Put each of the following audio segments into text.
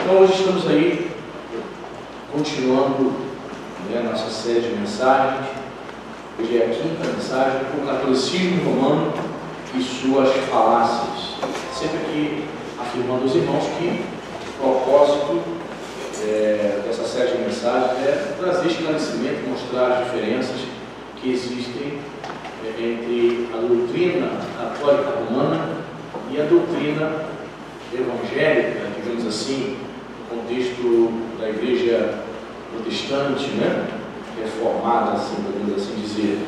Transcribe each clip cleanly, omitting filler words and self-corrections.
Então hoje estamos aí, continuando nossa série de mensagens. Hoje é a quinta mensagem, o catolicismo romano e suas falácias. Sempre aqui afirmando aos irmãos que o propósito dessa série de mensagens é trazer esclarecimento, mostrar as diferenças que existem entre a doutrina católica romana e a doutrina evangélica, digamos assim, no contexto da igreja protestante, reformada, assim, podemos assim dizer.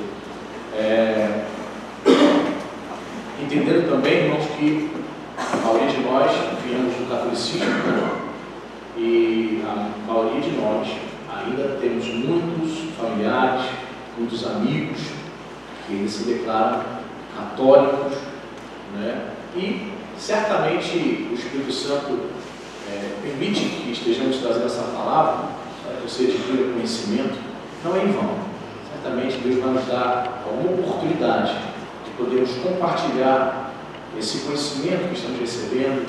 Entendendo também, irmãos, que a maioria de nós viemos do catolicismo, e a maioria de nós ainda temos muitos familiares, muitos amigos que eles se declaram católicos, e certamente o Espírito Santo permite que estejamos trazendo essa palavra para que você adquira conhecimento, não é em vão. Certamente Deus vai nos dar alguma oportunidade de podermos compartilhar esse conhecimento que estamos recebendo,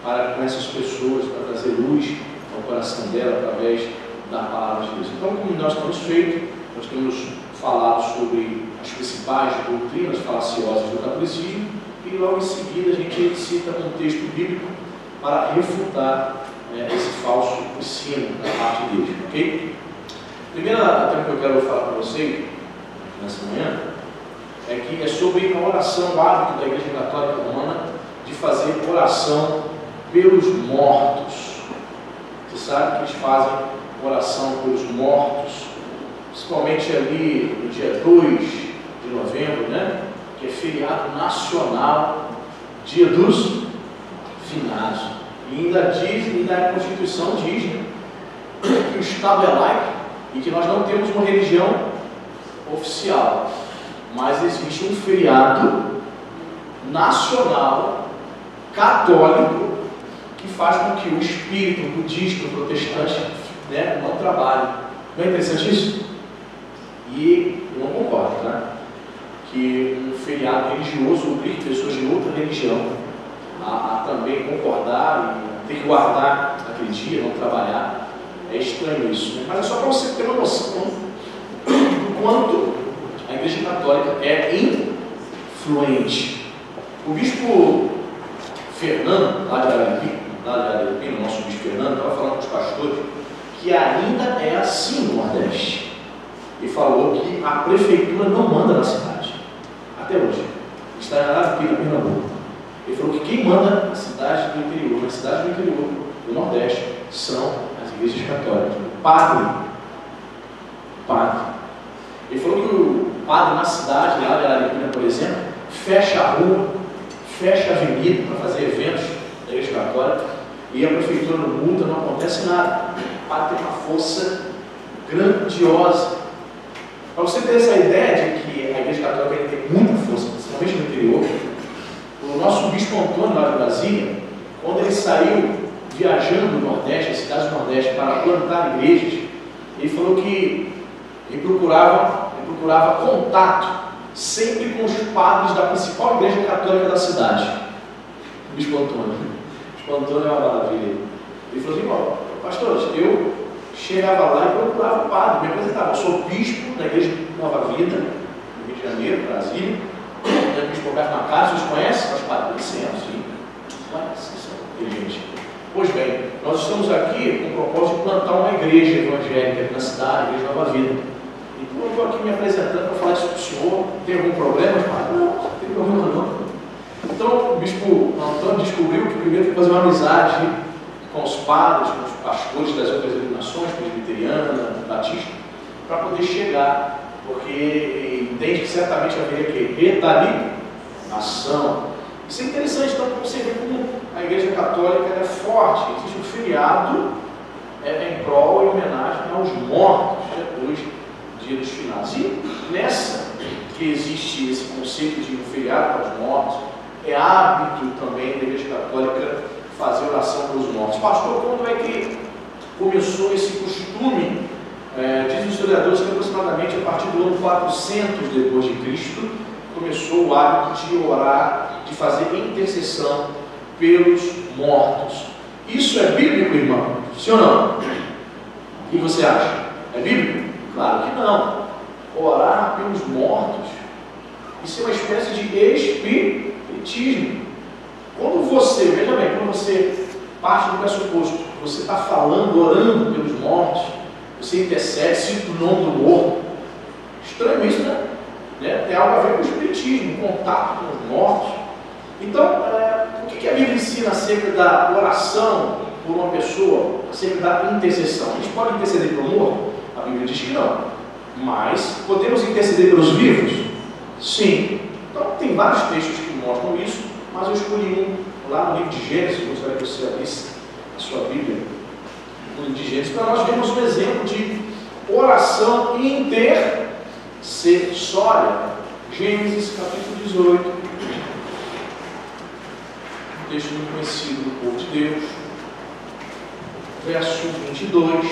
para com essas pessoas, para trazer luz ao coração dela através da palavra de Deus. Então, como nós temos feito, nós temos falado sobre as principais doutrinas falaciosas do catolicismo e logo em seguida a gente cita um texto bíblico para refutar esse falso ensino da parte deles, ok? Primeiro tema que eu quero falar para vocês nessa manhã é sobre a oração, o hábito da Igreja Católica Romana de fazer oração pelos mortos. Você sabe que eles fazem oração pelos mortos, principalmente ali no dia 2 de novembro, que é feriado nacional, dia dos finados. E ainda a Constituição diz que o Estado é laico e que nós não temos uma religião oficial, mas existe um feriado nacional católico que faz com que o espírito budista, o protestante, não trabalhe. Não é interessante isso? E eu não concordo, que um feriado religioso obrigue pessoas de outra religião a também concordar e ter que guardar aquele dia, não trabalhar. É estranho isso, mas é só para você ter uma noção do quanto a Igreja Católica é influente. O bispo Fernando, lá de Araripina, o nosso bispo Fernando, estava falando com os pastores que ainda é assim no Nordeste. E falou que a prefeitura não manda na cidade, até hoje. Está em Araripina, Pernambuco. Ele falou que quem manda na cidade do interior, do Nordeste, são as igrejas católicas. O padre. Ele falou que o padre na cidade, lá de Araripina, por exemplo, fecha a rua, fecha a avenida para fazer eventos da igreja católica, e a prefeitura não multa, não acontece nada. O padre tem uma força grandiosa. Para você ter essa ideia de que a igreja católica tem muita força, principalmente no interior, o nosso bispo Antônio, lá de Brasília, quando ele saiu viajando no Nordeste, as cidades do Nordeste, para plantar igrejas, ele falou que ele procurava contato sempre com os padres da principal igreja católica da cidade. O bispo Antônio. O bispo Antônio é uma maravilha. Ele falou assim: pastores, eu chegava lá e procurava o padre, me apresentava. Eu sou bispo da igreja Nova Vida, no Rio de Janeiro, Brasília. O bispo Roberto Macário, vocês conhecem? Os padres sim. Conhecem, são inteligentes. Pois bem, nós estamos aqui com o propósito de plantar uma igreja evangélica aqui na cidade, a Igreja Nova Vida. Então eu estou aqui me apresentando para falar isso para o senhor. Tem algum problema? Não tem problema não. Então o bispo Antônio descobriu que primeiro tem que fazer uma amizade com os padres, com os pastores das outras denominações, presbiteriana, batista, para poder chegar, porque entende que certamente haveria retaliação. Isso é interessante, então, para você ver como a Igreja Católica é forte. Existe um feriado em prol e homenagem aos mortos, depois do dia dos finados. E nessa que existe esse conceito de um feriado para os mortos, é hábito também da Igreja Católica fazer oração pelos mortos. Pastor, quando é que começou esse costume? Dizem os historiadores que aproximadamente a partir do ano 400 depois de Cristo começou o hábito de orar, de fazer intercessão pelos mortos. Isso é bíblico, irmão? Sim ou não? O que você acha? É bíblico? Claro que não. Orar pelos mortos, isso é uma espécie de espiritismo. Quando você, veja bem, quando você parte do pressuposto, você está falando, orando pelos mortos, você intercede, cita o nome do morto. Estranho isso, né? Tem algo a ver com o espiritismo, contato com os mortos. Então, o que a Bíblia ensina acerca da oração por uma pessoa, acerca da intercessão? A gente pode interceder pelo morto? A Bíblia diz que não. Mas, podemos interceder pelos vivos? Sim. Então, tem vários textos que mostram isso, mas eu escolhi um lá no livro de Gênesis. Gostaria que você abrisse a sua Bíblia no livro de Gênesis, para nós vermos um exemplo de oração intercessória. Gênesis capítulo 18, um texto muito conhecido do povo de Deus, verso 22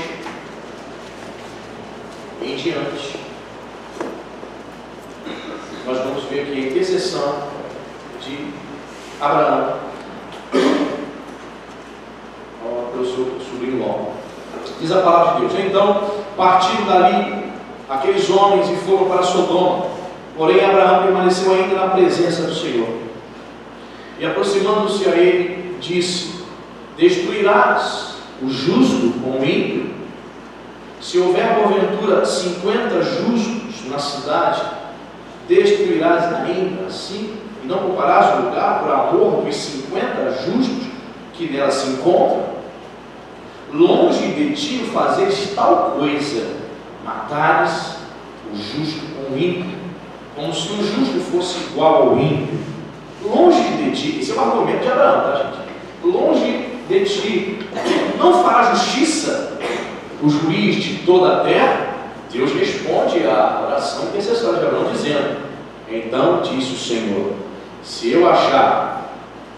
em diante. Nós vamos ver aqui a intercessão de Abraão pelo seu sobrinho Ló. Diz a palavra de Deus: então partiram dali aqueles homens e foram para Sodoma. Porém Abraão permaneceu ainda na presença do Senhor. E aproximando-se a ele, disse: destruirás o justo com o ímpio? Se houver porventura 50 justos na cidade, destruirás ainda assim, e não pouparás o lugar por amor dos 50 justos que nela se encontram? Longe de ti fazeres tal coisa, matares o justo com o ímpio, como se o justo fosse igual ao ímpio. Longe de ti, esse é o argumento de Abraão, tá, gente? Longe de ti, não fará justiça o juiz de toda a terra? Deus responde à oração intercessória de Abraão, dizendo: então disse o Senhor, se eu achar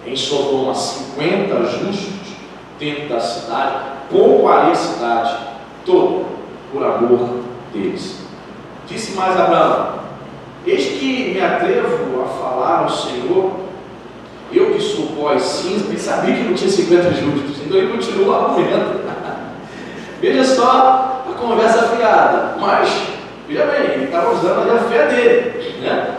em Sodoma 50 justos dentro da cidade, pouparei a cidade toda por amor deles. Disse mais Abraão: eis que me atrevo a falar ao Senhor, eu que sou pó e cinza. Ele sabia que não tinha 50 justos, então ele continua o argumento. Veja só a conversa fiada, mas veja bem, ele estava usando ali a fé dele, né?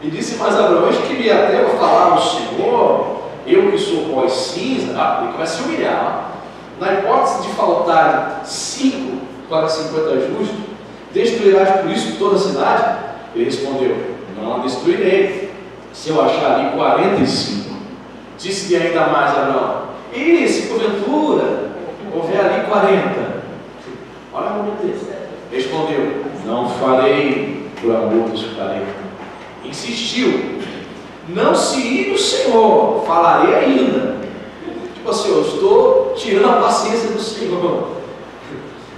E disse mais Abraão: eis que me atrevo a falar ao Senhor, eu que sou pó e cinza. Ele vai se humilhar. Na hipótese de faltar 5 para 50 justos, destruirás por isso toda a cidade? Ele respondeu: não a destruirei, se eu achar ali 45. Disse-lhe ainda mais Abraão: e se porventura houver ali 40? Olha a argumento dele. Respondeu: não farei por amor dos 40. Insistiu: não se ire o Senhor, falarei ainda. Tipo assim, eu estou tirando a paciência do Senhor.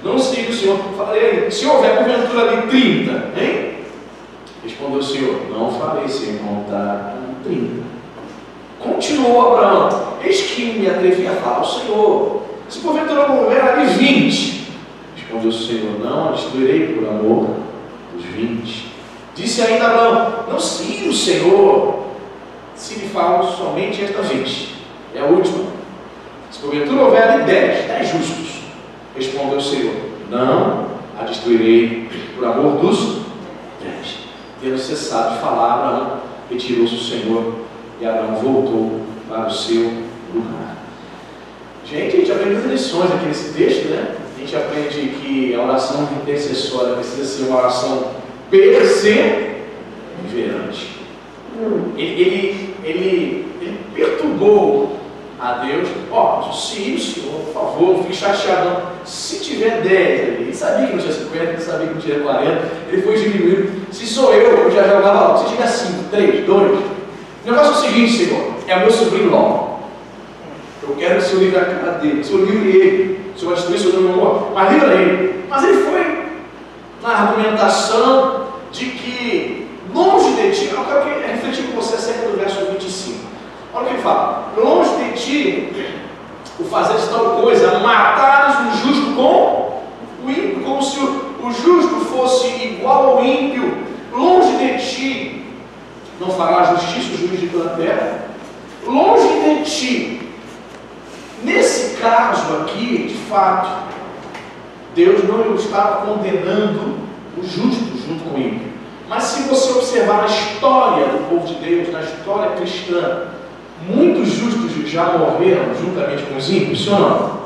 Não se ire o Senhor, falarei ainda. Se houver porventura ali 30, hein? Respondeu o Senhor: não farei sem contar 30. Continuou Abraão: eis que me atrevi a falar ao Senhor, se porventura houver ali 20. Respondeu o Senhor: não a destruirei por amor dos 20. Disse ainda Abraão: não se ire o Senhor, se lhe falo somente esta vez. É a última. Se porventura houver ali 10 justos. Respondeu o Senhor: não a destruirei por amor dos 10. Tendo cessado de falar, Abraão retirou-se o Senhor, e Abraão voltou para o seu lugar. Gente, a gente aprende muitas lições aqui nesse texto, né? A gente aprende que a oração intercessória precisa ser uma oração perseverante. Ele perturbou a Deus: se o Senhor, por favor, não fique chateado. Se tiver 10 ali, ele sabia que não tinha 50, ele sabia que não tinha 40, ele foi diminuindo. Se sou eu já jogava alto. Se tiver 5, 3, 2. O negócio é o seguinte, Senhor: é o meu sobrinho Ló. Eu quero que o Senhor livre a cara dele, o Senhor livre ele. O Senhor vai destruir o seu nome, amor, mas livra ele. Mas ele foi na argumentação de que longe de ti, eu quero que refletir com você acerca do verso 25. Olha o que ele fala: longe de ti o fazeres tal coisa, matares o justo com o ímpio, como se o justo fosse igual ao ímpio. Longe de ti não fará justiça o juiz de toda a terra. Longe de ti. Nesse caso aqui, de fato, Deus não estava condenando o justo junto com ele. Mas se você observar na história do povo de Deus, na história cristã, muitos justos já morreram juntamente com os ímpios, sim ou não?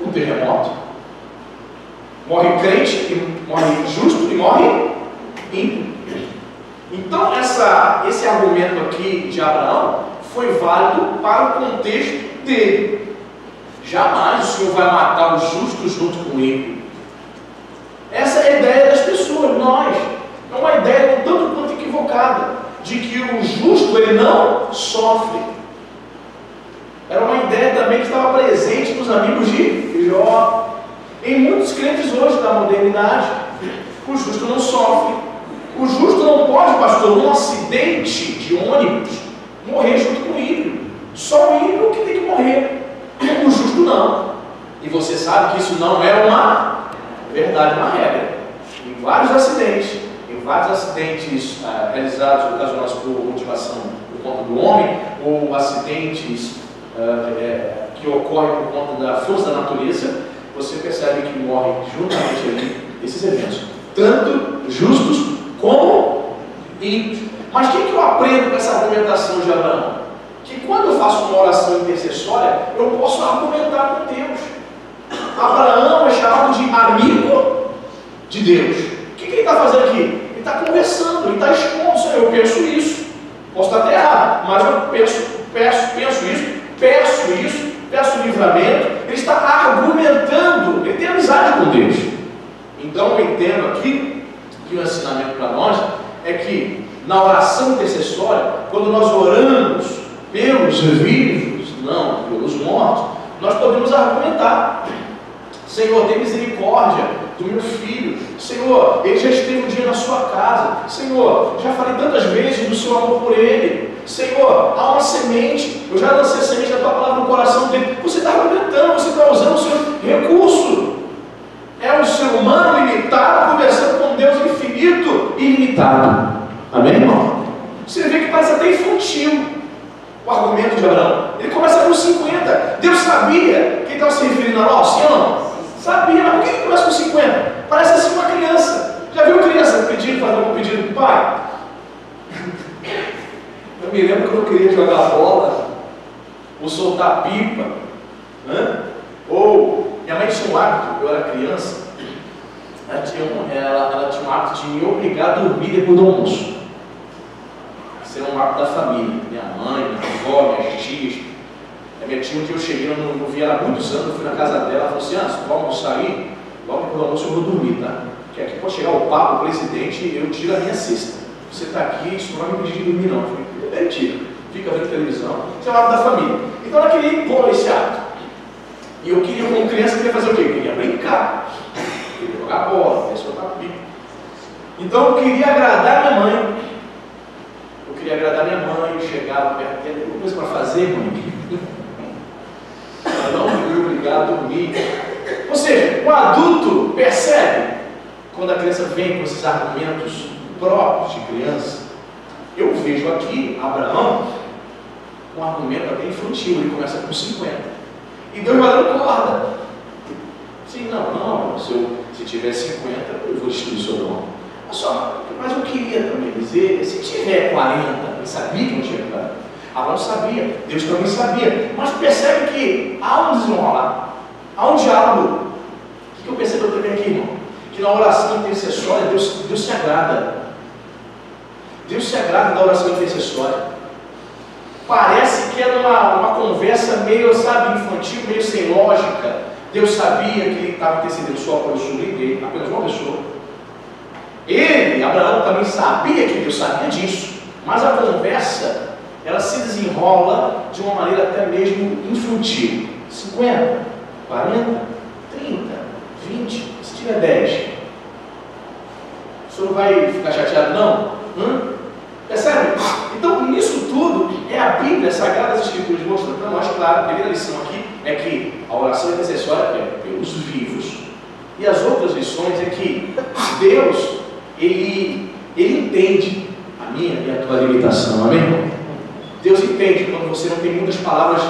Um terremoto. Morre crente, morre justo e morre ímpio. Então esse argumento aqui de Abraão foi válido para o contexto dele. Jamais o Senhor vai matar os justos junto com o ímpio. Essa é a ideia das pessoas, nós. É uma ideia um tanto quanto equivocada, de que o justo ele não sofre. Era uma ideia também que estava presente nos amigos de Jó. Em muitos crentes hoje da modernidade, o justo não sofre. O justo não pode, pastor, num acidente de ônibus, morrer junto com o ímpio. Só o ímpio que tem que morrer. O justo não. E você sabe que isso não é uma verdade, uma regra. Em vários acidentes realizados, ocasionados por motivação por conta do homem, ou acidentes que ocorrem por conta da força da natureza, você percebe que morrem juntamente ali esses eventos, tanto justos como ímpios. Mas o que eu aprendo com essa argumentação de Abraão? Que quando eu faço uma oração intercessória, eu posso argumentar com Deus. Abraão é chamado de amigo de Deus. O que ele está fazendo aqui? Ele está conversando, ele está expondo. Eu penso isso, posso estar até errado, mas eu penso isso, peço livramento. Ele está argumentando, ele tem amizade com Deus. Então eu entendo aqui que o ensinamento para nós é que na oração intercessória, quando nós oramos pelos vivos, não pelos mortos, nós podemos argumentar. Senhor, tem misericórdia do meu filho. Senhor, ele já esteve um dia na sua casa. Senhor, já falei tantas vezes do seu amor por ele. Senhor, há uma semente. Eu já lancei a semente da tua palavra no coração dele. Você está argumentando, você está usando o seu recurso. É um ser humano limitado conversando com Deus infinito e ilimitado. Amém, irmão? Você vê que parece até infantil o argumento de Abraão. Ele começa com 50. Deus sabia que estava se referindo a nós, sim ou não? Sabia, mas por que ele começa com 50? Parece assim uma criança. Já viu criança fazer um pedido para o pai? Eu me lembro quando eu queria jogar bola, ou soltar pipa, ou minha mãe tinha um hábito, eu era criança, ela tinha um hábito de me obrigar a dormir depois do almoço. Isso era um hábito da família, minha mãe, minha avó, minhas tias. A minha tia, um dia eu cheguei, eu não vi ela há muitos anos, eu fui na casa dela, ela falou assim: se tu vai almoçar aí, logo depois do almoço eu vou dormir, tá? Porque aqui pode chegar o papo, o presidente, e eu tiro a minha cesta. Você está aqui, isso não vai me pedir de dormir não. Eu falei, tira, fica vendo televisão. Isso é o hábito da família. Então ela queria impor esse hábito. E eu queria, como criança, queria fazer o quê? Eu queria brincar, queria jogar bola, queria soltar pipa. Então eu queria agradar minha mãe. Eu chegava perto dela, tem coisa para fazer, mãe? Ela não me obrigado a dormir. Ou seja, o adulto percebe quando a criança vem com esses argumentos próprios de criança. Eu vejo aqui Abraão com um argumento até infantil, ele começa com 50. E Deus vai dando corda. Sim, não, se tiver 50, eu vou destruir Sodoma. Mas eu queria também dizer, se tiver 40, ele sabia que não tinha 40. Abraão sabia, Deus também sabia. Mas percebe que há um desenrolar, há um diálogo. O que eu percebo também aqui, irmão? Que na oração intercessória, Deus se agrada. Deus se agrada da oração intercessória. Parece que era uma conversa meio, infantil, meio sem lógica. Deus sabia que ele estava intercedendo só para o sobrinho dele, apenas uma pessoa. Ele, Abraão, também sabia que Deus sabia disso. Mas a conversa, ela se desenrola de uma maneira até mesmo infantil. 50, 40, 30, 20, se tiver 10. O senhor não vai ficar chateado, não? Percebe? Então, nisso tudo, é a Bíblia, as Sagradas Escrituras mostrando para nós, claro, a primeira lição aqui é que a oração intercessória é pelos vivos. E as outras lições é que Deus, Ele entende a minha e a tua limitação, amém? Deus entende quando você não tem muitas palavras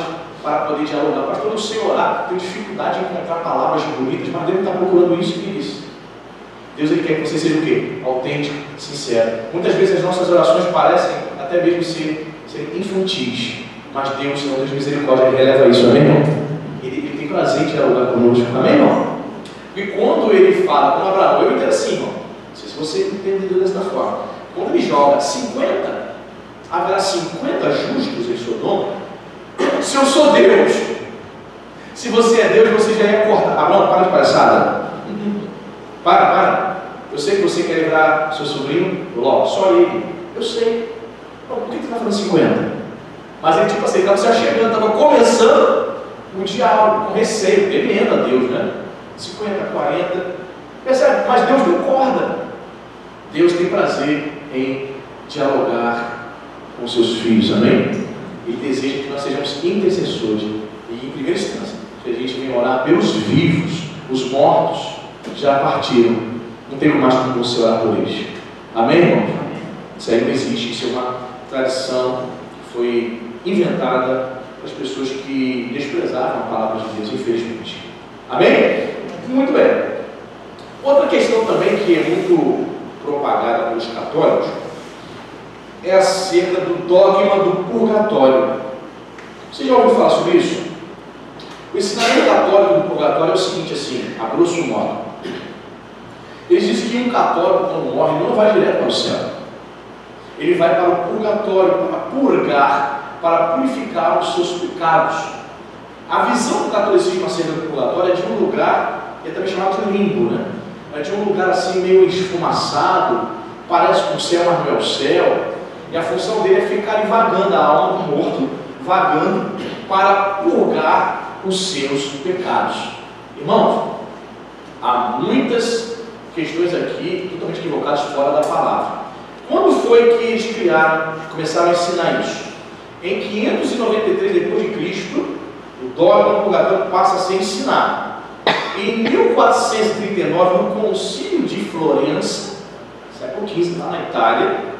para poder dialogar. Pastor, eu sei orar, tenho dificuldade em encontrar palavras bonitas, mas Deus não está procurando isso que disse. Deus ele quer que você seja o quê? Autêntico, sincero. Muitas vezes as nossas orações parecem até mesmo serem infantis, mas Deus, Senhor Deus de misericórdia, ele releva isso, amém, irmão? Ele tem prazer em dialogar conosco, amém, irmão? E quando ele fala com Abraão, eu entendo assim, irmão, não sei se você entendeu dessa forma, quando ele joga 50, haverá 50 justos em Sodoma. Se eu sou Deus, se você é Deus, você já ia cortar. Abraão, para de palhaçada. Para. Eu sei que você quer livrar seu sobrinho, Ló, só ele. Eu sei. Por que você está falando 50? Mas ele, tipo assim, estava se achegando, estava começando o diálogo, com receio, temendo a Deus, né? 50, 40. Percebe? Mas Deus não corda. Deus tem prazer em dialogar com seus filhos, amém? Ele deseja que nós sejamos intercessores. E em primeira instância, que a gente venha orar pelos vivos, os mortos já partiram. Não tem mais como você orar por eles. Amém, irmão? Isso aí não existe. Isso é uma tradição que foi inventada para as pessoas que desprezavam a palavra de Deus, infelizmente. Amém? Muito bem. Outra questão também que é muito propagada pelos católicos é acerca do dogma do purgatório. Você já ouviu falar sobre isso? O ensinamento católico do purgatório é o seguinte, assim, a grosso modo. Eles dizem que um católico, quando morre, não vai direto para o céu. Ele vai para o purgatório, para purgar, para purificar os seus pecados. A visão do catolicismo acerca do purgatório é de um lugar, que é também chamado de limbo, né? É de um lugar assim meio esfumaçado, parece com o céu, mas não é o céu. E a função dele é ficar vagando, a alma do morto, vagando para purgar os seus pecados. Irmãos, há muitas questões aqui totalmente equivocadas fora da palavra. Quando foi que eles começaram a ensinar isso? Em 593 depois de Cristo, o dogma do purgatório passa a ser ensinado. Em 1439, no Concílio de Florença, século XV, lá na Itália,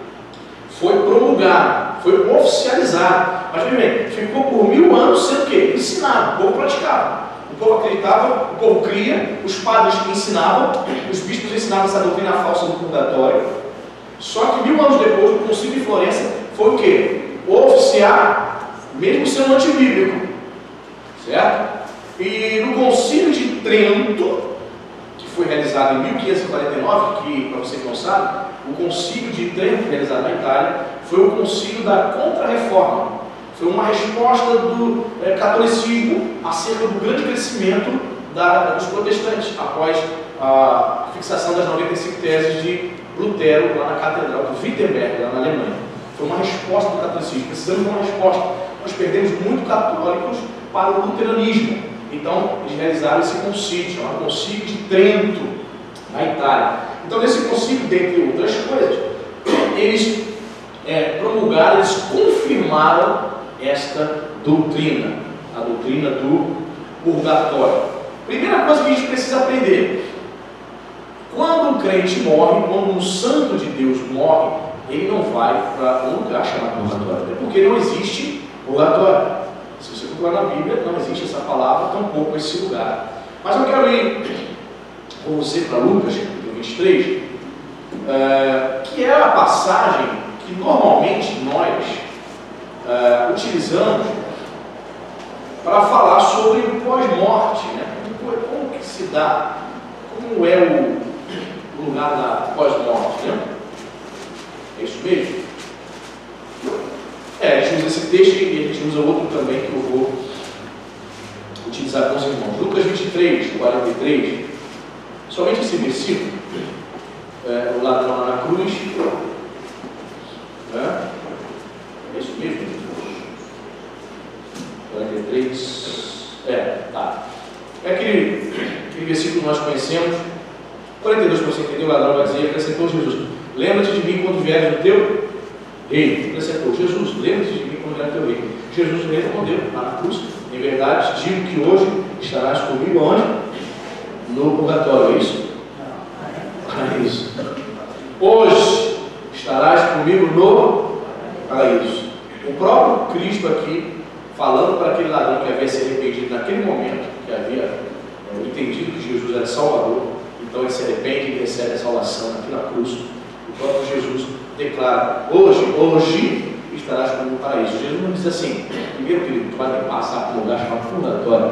foi promulgado, foi oficializado. Mas bem, ficou por 1000 anos sendo o quê? Ensinado, o povo praticava. O povo acreditava, o povo cria, os padres ensinavam, os bispos ensinavam essa doutrina falsa do purgatório. Só que 1000 anos depois, o Concílio de Florença foi o quê? Oficiar, mesmo sendo antibíblico. Certo? E no Concílio de Trento, que foi realizado em 1549, que, para você que não sabe, o Concílio de Trento, realizado na Itália, foi o concílio da Contra-Reforma. Foi uma resposta do catolicismo acerca do grande crescimento dos protestantes, após a fixação das 95 teses de Lutero, lá na Catedral de Wittenberg, lá na Alemanha. Foi uma resposta do catolicismo. Precisamos de uma resposta. Nós perdemos muito católicos para o luteranismo. Então, eles realizaram esse concílio, chamado Concílio de Trento, na Itália. Então, nesse concílio, dentre outras coisas, eles promulgaram, eles confirmaram esta doutrina, a doutrina do purgatório. Primeira coisa que a gente precisa aprender: quando um crente morre, quando um santo de Deus morre, ele não vai para um lugar chamado purgatório, porque não existe purgatório. Se você procurar na Bíblia, não existe essa palavra, tampouco esse lugar. Mas eu quero ir com você para Lucas, capítulo 23, que é a passagem que normalmente nós utilizamos para falar sobre o pós-morte, né? Como que se dá, como é o lugar da pós-morte, né? É isso mesmo? A gente usa esse texto e a gente usa outro também que eu vou utilizar com os irmãos. Lucas 23, 43. Somente esse versículo. O ladrão lá na cruz. É isso mesmo? 43. Tá. É aquele versículo que nós conhecemos. 42, para você entender, o ladrão vai dizer: acrescentou Jesus: lembra-te de mim quando vieres o teu rei. Acrescentou: Jesus, lembra-te de mim quando vieres o teu rei. Jesus respondeu lá na cruz: em verdade, digo que hoje estarás comigo onde? No purgatório, é isso? Paraíso. Hoje estarás comigo no paraíso. O próprio Cristo aqui falando para aquele ladrão que havia se arrependido naquele momento, que havia entendido que Jesus era Salvador, então ele se arrepende e recebe a salvação aqui na cruz. O próprio Jesus declara: hoje estarás comigo no paraíso. Jesus não diz assim: primeiro, querido, tu vai passar por um lugar chamado purgatório,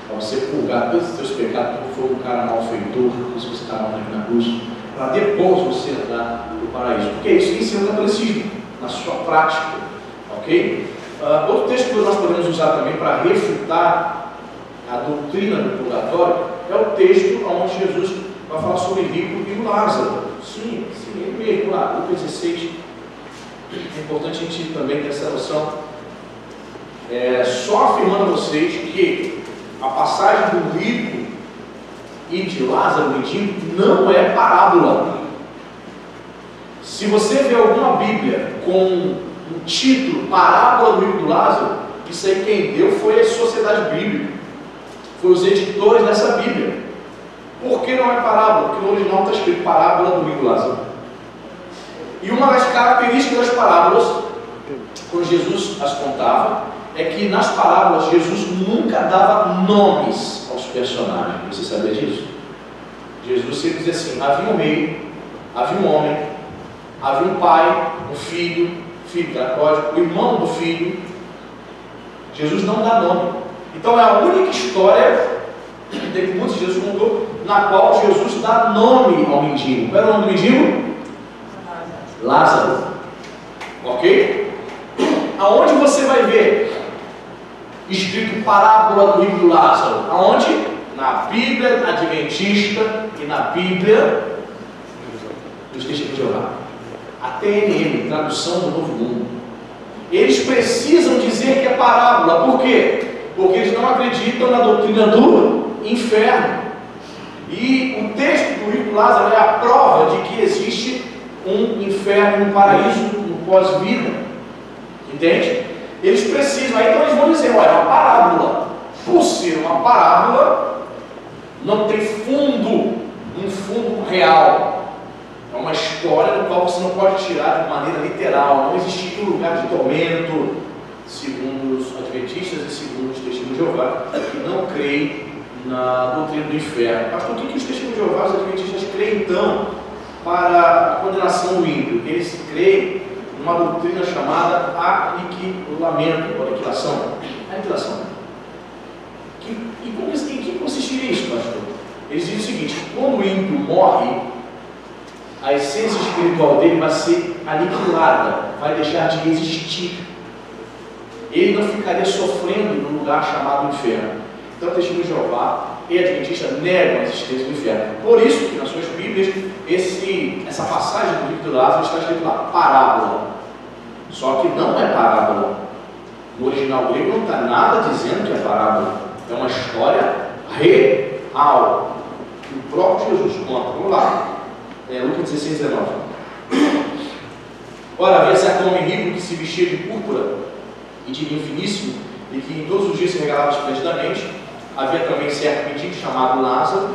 para você purgar todos os seus pecados, porque foi um cara malfeitor, se você está mal aqui na cruz, para depois você entrar no paraíso. Porque isso ensina o catolicismo, na sua prática, ok? Outro texto que nós podemos usar também para refutar a doutrina do purgatório é o texto onde Jesus vai falar sobre o rico e o Lázaro. Sim, ele mesmo, lá, Lucas 16. É importante a gente também ter essa noção. Só afirmando a vocês que a passagem do rico e de Lázaro, o mendigo, não é parábola. Se você vê alguma Bíblia com o título Parábola do Rico e do Lázaro, isso aí quem deu foi a Sociedade Bíblica, foi os editores dessa Bíblia. Por que não é parábola? Porque no original está escrito Parábola do Rico e do Lázaro. E uma das características das parábolas, quando Jesus as contava, é que nas parábolas Jesus nunca dava nomes aos personagens. Você sabia disso? Jesus sempre dizia assim: havia um rei, havia um homem, havia um pai, um filho que era pródigo, o irmão do filho. Jesus não dá nome. Então é a única história, dentre muitos que Jesus contou, na qual Jesus dá nome ao mendigo. Qual era o nome do mendigo? Lázaro. Ok? Aonde você vai ver escrito Parábola do Rico e do Lázaro? Aonde? Na Bíblia Adventista e na Bíblia dos Testemunhos de Jeová. A TNM, Tradução do Novo Mundo. Eles precisam dizer que é parábola. Por quê? Porque eles não acreditam na doutrina do inferno. E o texto do Rico e do Lázaro é a prova de que existe um inferno, um paraíso, um pós-vida. Entende? Eles precisam, aí então eles vão dizer: olha, uma parábola, por ser uma parábola, não tem fundo, um fundo real. É uma história no qual você não pode tirar de maneira literal. Não existe um lugar de tormento, segundo os adventistas e segundo os testemunhos de Jeová, que não creem na doutrina do inferno. Mas por que os testemunhos de Jeová, os adventistas, creem então para a condenação do ímpio? Eles creem numa doutrina chamada aniquilamento, ou aniquilação. Aniquilação. Em que consistiria isso, pastor? Eles dizem o seguinte: quando o ímpio morre, a essência espiritual dele vai ser aniquilada, vai deixar de existir. Ele não ficaria sofrendo no lugar chamado inferno. Então, o testemunho de Jeová e Adventista negam a existência do inferno. Por isso que nas suas Bíblias, essa passagem do livro do Lázaro está escrito lá, parábola. Só que não é parábola. No original grego não está nada dizendo que é parábola. É uma história real. Que o próprio Jesus conta. Vamos lá. Lucas 16, 19. Ora, havia certo homem rico que se vestia de púrpura e de vinho finíssimo, e que em todos os dias se regalava esplendidamente. Havia também certo mendigo chamado Lázaro,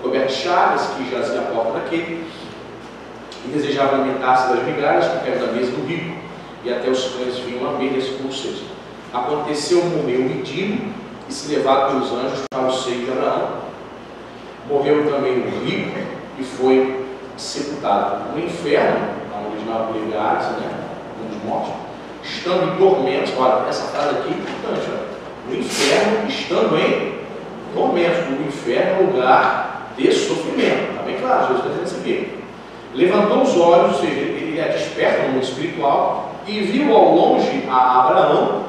coberto de chagas, que jazia à porta daquele, e desejava alimentar-se das migalhas que caíam da mesa do rico, e até os cães vinham a ver-lhe por sede. Aconteceu morrer o mendigo, e se levado pelos anjos para o seio de Abraão. Morreu também o rico, e foi sepultado no inferno, no original grego, um dos mortos, estando em tormentos. Olha, essa frase aqui é importante, olha. No inferno, estando em tormentos. O inferno é um lugar de sofrimento. Está bem claro, Jesus está dizendo isso aqui. Levantou os olhos, ou seja, ele é desperto no mundo espiritual, e viu ao longe a Abraão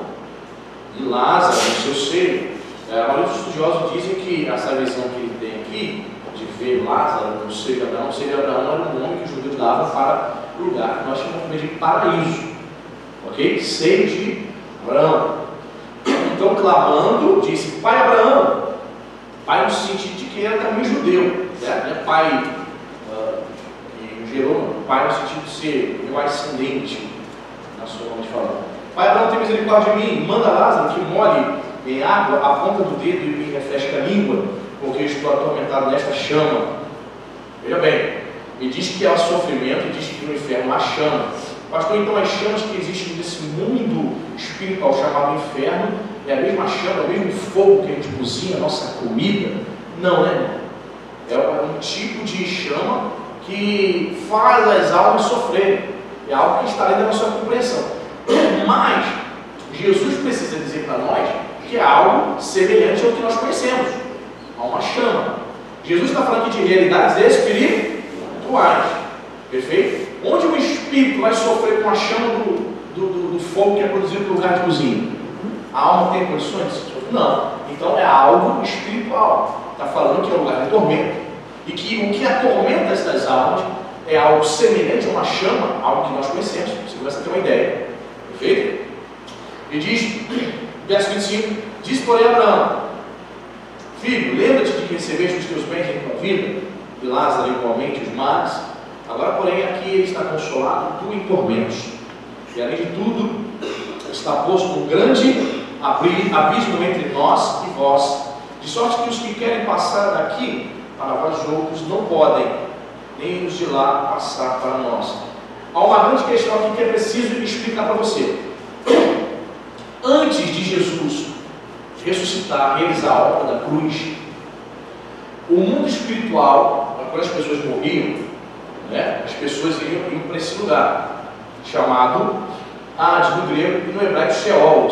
e Lázaro no seu seio. A maioria dos estudiosos dizem que essa visão que ele tem aqui, de ver Lázaro no seio de Abraão, Abraão era um nome que os judeus davam para o lugar que nós chamamos de paraíso. Ok? Seio de Abraão. Então, clamando, disse: Pai Abraão. Pai no sentido de que ele era também judeu, certo? Não é pai que gerou, pai no sentido de ser meu ascendente, na sua forma de falar. Pai Abraão, tem misericórdia de mim, manda Lázaro que molhe em água a ponta do dedo e me refresque a língua, porque eu estou atormentado nesta chama. Veja bem, me diz que há sofrimento e diz que no inferno há chama. Pastor, então as chamas que existem nesse mundo espiritual chamado inferno é a mesma chama, é o mesmo fogo que a gente cozinha a nossa comida? Não, né? É um tipo de chama que faz as almas sofrerem. É algo que está além da nossa compreensão. Mas Jesus precisa dizer para nós que é algo semelhante ao que nós conhecemos. Há uma chama. Jesus está falando aqui de realidades espirituais. Perfeito? Onde o espírito vai sofrer com a chama do fogo que é produzido no lugar de cozinha? A alma tem condições? Não. Então é algo espiritual. Está falando que é um lugar de tormento. E que o que atormenta essas almas é algo semelhante a uma chama, algo que nós conhecemos. Você começa a ter uma ideia. Perfeito? E diz, verso 25, diz porém Abraão: filho, lembra-te de que recebeste os teus bens em tua vida, e Lázaro igualmente os males. Agora, porém, aqui ele está consolado, tu em tormentos. E além de tudo, está posto um grande abismo entre nós e vós, de sorte que os que querem passar daqui para vós outros não podem, nem os de lá passar para nós. Há uma grande questão aqui que é preciso explicar para você. Antes de Jesus ressuscitar, realizar a obra da cruz, o mundo espiritual, quando as pessoas morriam, né, as pessoas iam para esse lugar, chamado Hades no grego e no hebraico Sheol,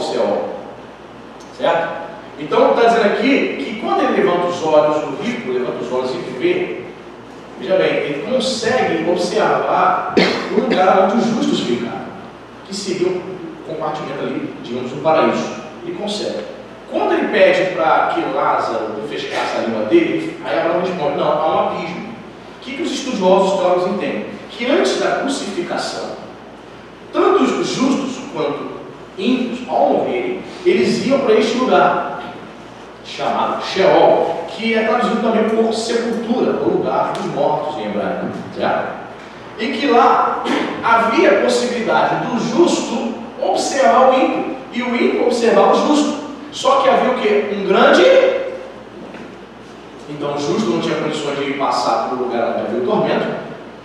certo? Então está dizendo aqui que quando ele levanta os olhos, o rico levanta os olhos e vê, veja bem, ele consegue observar o lugar onde os justos ficaram, que seria um compartimento ali, digamos, do paraíso. Ele consegue. Quando ele pede para que Lázaro refrescasse a língua dele, aí Abraão responde: não, há um abismo. O que os estudiosos teólogos entendem? Que antes da crucificação, tanto os justos quanto ímpios, ao morrerem, eles iam para este lugar, chamado Sheol, que é traduzido também por sepultura, o lugar dos mortos em hebraico, certo? E que lá havia a possibilidade do justo observar o ímpio, e o ímpio observar o justo. Só que havia o quê? Um grande... Então o justo não tinha condições de passar para o lugar onde havia o tormento,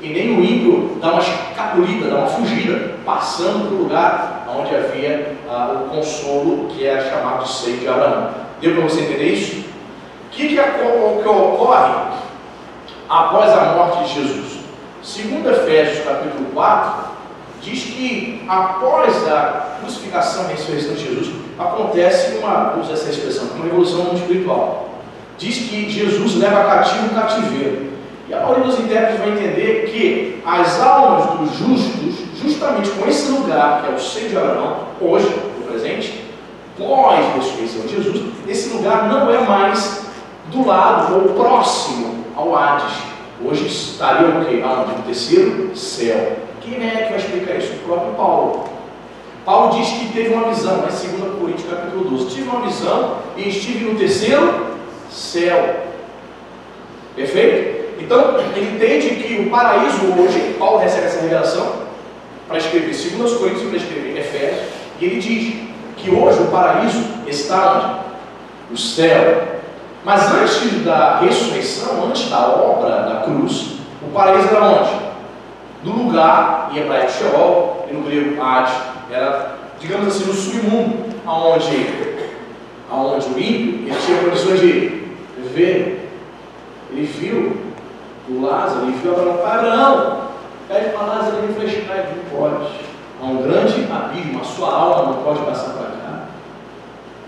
e nem o ímpio dar uma escapulida, dar uma fugida, passando para o lugar onde havia o consolo, que era chamado de seio de Abraão. Deu para você entender isso? O que ocorre após a morte de Jesus? Segundo Efésios capítulo 4, diz que após a crucificação e ressurreição de Jesus, acontece usa essa expressão, uma revolução no mundo espiritual. Diz que Jesus leva cativo o cativeiro. E a maioria dos intérpretes vai entender que as almas dos justos, justamente com esse lugar, que é o seio de Abraão, hoje, no presente, pós-ressurreição de Jesus, esse lugar não é mais do lado ou próximo ao Hades. Hoje estaria o quê? No terceiro céu. Quem é que vai explicar isso? O próprio Paulo. Paulo diz que teve uma visão, né? 2 Coríntios capítulo 12. Tive uma visão e estive no terceiro céu. Perfeito? Então, ele entende que o paraíso hoje, Paulo recebe essa revelação para escrever 2 Coríntios, para escrever Efésios, e ele diz que hoje o paraíso está onde? No céu. Mas antes da ressurreição, antes da obra da cruz, o paraíso era onde? No lugar, em hebraico Sheol, e no grego Hades, era, digamos assim, no submundo, onde o ímpio ele tinha condições de ver. Ele viu o Lázaro, ele viu Abraão, pede para Lázaro refrescar, ele não pode. Há um grande abismo, a sua alma não pode passar para cá.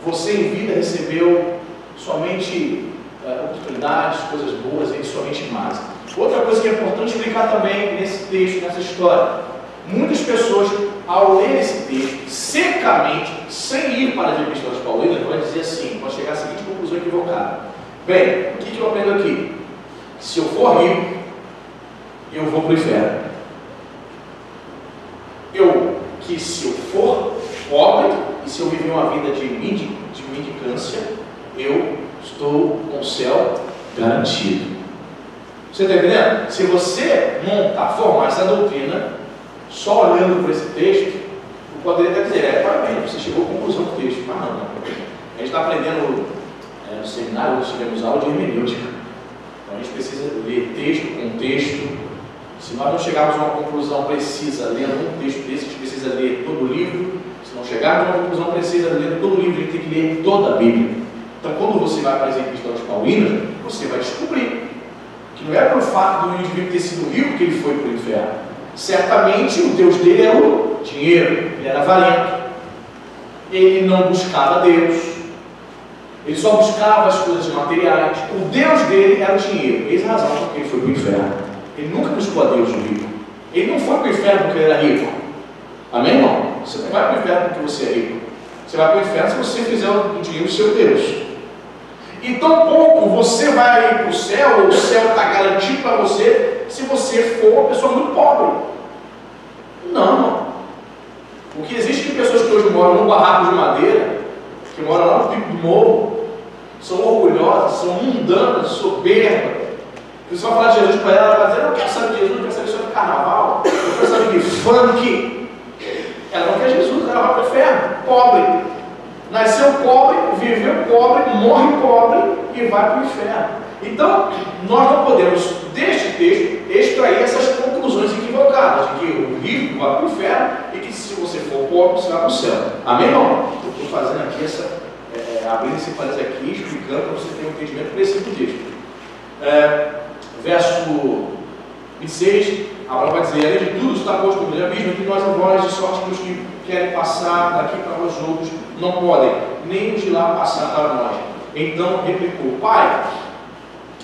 Você em vida recebeu somente oportunidades, coisas boas e somente más. Outra coisa que é importante explicar também nesse texto, nessa história: muitas pessoas, ao ler esse texto secamente, sem ir para as epístolas paulinas, vão dizer assim, vão chegar à seguinte conclusão equivocada: bem, o que eu aprendo aqui? Se eu for rico, eu vou para o inferno. Se eu for pobre, e se eu viver uma vida de mendicância, eu estou com o céu garantido. Você está entendendo? Se você formar essa doutrina, só olhando para esse texto, eu poderia até dizer: parabéns, você chegou à conclusão do texto. Mas não. A gente está aprendendo no seminário, nós tivemos aula de hermenêutica. Então a gente precisa ler texto, contexto, Se nós não chegarmos a uma conclusão precisa lendo um texto desse, a gente precisa ler todo o livro. Se não chegarmos a uma conclusão precisa lendo todo o livro, a gente tem que ler toda a Bíblia. Então, quando você vai para as Epístolas Paulinas, você vai descobrir que não é pelo fato do indivíduo ter sido rico que ele foi para o inferno. Certamente o Deus dele era o dinheiro, ele era avarento. Ele não buscava Deus, ele só buscava as coisas materiais. O Deus dele era o dinheiro. Eis a razão por que ele foi para o inferno. Ele nunca buscou a Deus o rico. Ele não foi para o inferno porque ele era rico. Amém, irmão? Você não vai para o inferno porque você é rico. Você vai para o inferno se você fizer o dinheiro o seu Deus. E tão pouco você vai ir para o céu, ou o céu está garantido para você, se você for uma pessoa muito pobre. Não, irmão. O que existe de pessoas que hoje moram num barraco de madeira, que moram lá no pico do morro, são orgulhosas, são mundanas, soberbas. Você vai falar de Jesus para ela vai dizer, eu não quero saber de Jesus, eu quero saber sobre carnaval, eu quero saber de funk. Ela não quer Jesus, ela vai para o inferno, pobre. Nasceu pobre, viveu pobre, morre pobre e vai para o inferno. Então, nós não podemos, deste texto, extrair essas conclusões equivocadas, de que o rico vai para o inferno e que se você for pobre, você vai para o céu. Amém, irmão? Eu estou fazendo aqui abrindo esse parênteses aqui, explicando para você ter um entendimento preciso do texto. Verso 26, Abraão vai dizer, além de tudo, está posto o grande abismo entre nós e vós, de sorte que os que querem passar daqui para os outros não podem, nem os de lá passar para nós. Então replicou, Pai,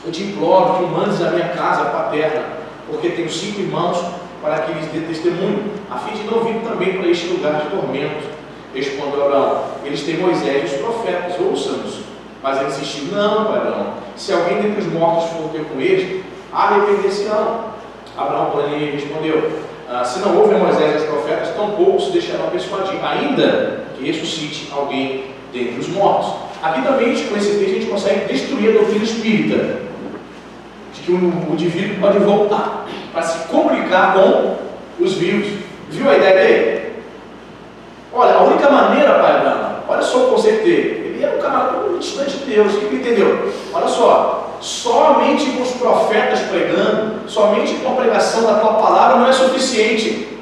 eu te imploro que o mandes à minha casa paterna, porque tenho 5 irmãos, para que lhes dê testemunho, a fim de não vir também para este lugar de tormento. Respondeu Abraão, eles têm Moisés e os profetas, ouçam-nos. Mas ele insistiu, não, pai Abraão, se alguém dentre os mortos for ter com eles, arrepender-se-ão. Abraão, porém, respondeu, se não houve Moisés e os profetas, tampouco se deixarão persuadir, ainda que ressuscite alguém dentre os mortos. Aqui também, com esse texto, a gente consegue destruir a doutrina espírita, de que o indivíduo pode voltar para se comunicar com os vivos. Viu a ideia dele? Olha, a única maneira, pai Abraão, olha só o conceito dele, ele era um camarada muito distante de Deus, o que ele entendeu? Olha só, somente com os profetas pregando, somente com a pregação da tua palavra não é suficiente.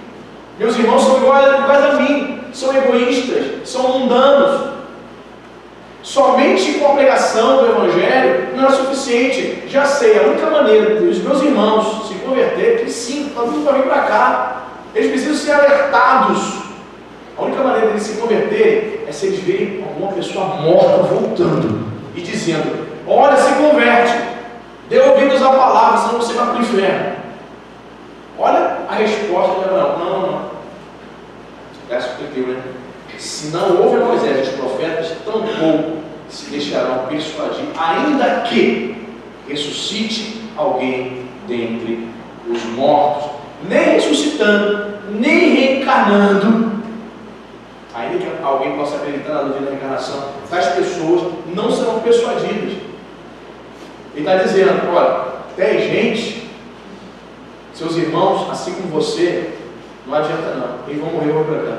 Meus irmãos são iguais a mim, são egoístas, são mundanos. Somente com a pregação do Evangelho não é suficiente. Já sei, a única maneira dos meus irmãos se converterem, que sim, está vindo para vir para cá, eles precisam ser alertados. A única maneira deles se converterem é se eles verem alguma pessoa morta voltando e dizendo, olha, se converte, dê ouvidos à palavra, senão você vai para o inferno. Olha a resposta de Abraão, não. Verso 31, né? Se não houve Moisés e os profetas, tampouco se deixarão persuadir, ainda que ressuscite alguém dentre os mortos, nem ressuscitando, nem reencarnando, ainda que alguém possa acreditar na doutrina da reencarnação, tais pessoas não serão persuadidas. Ele está dizendo, olha, tem gente, seus irmãos, assim como você, não adianta não, eles vão morrer ou para cá.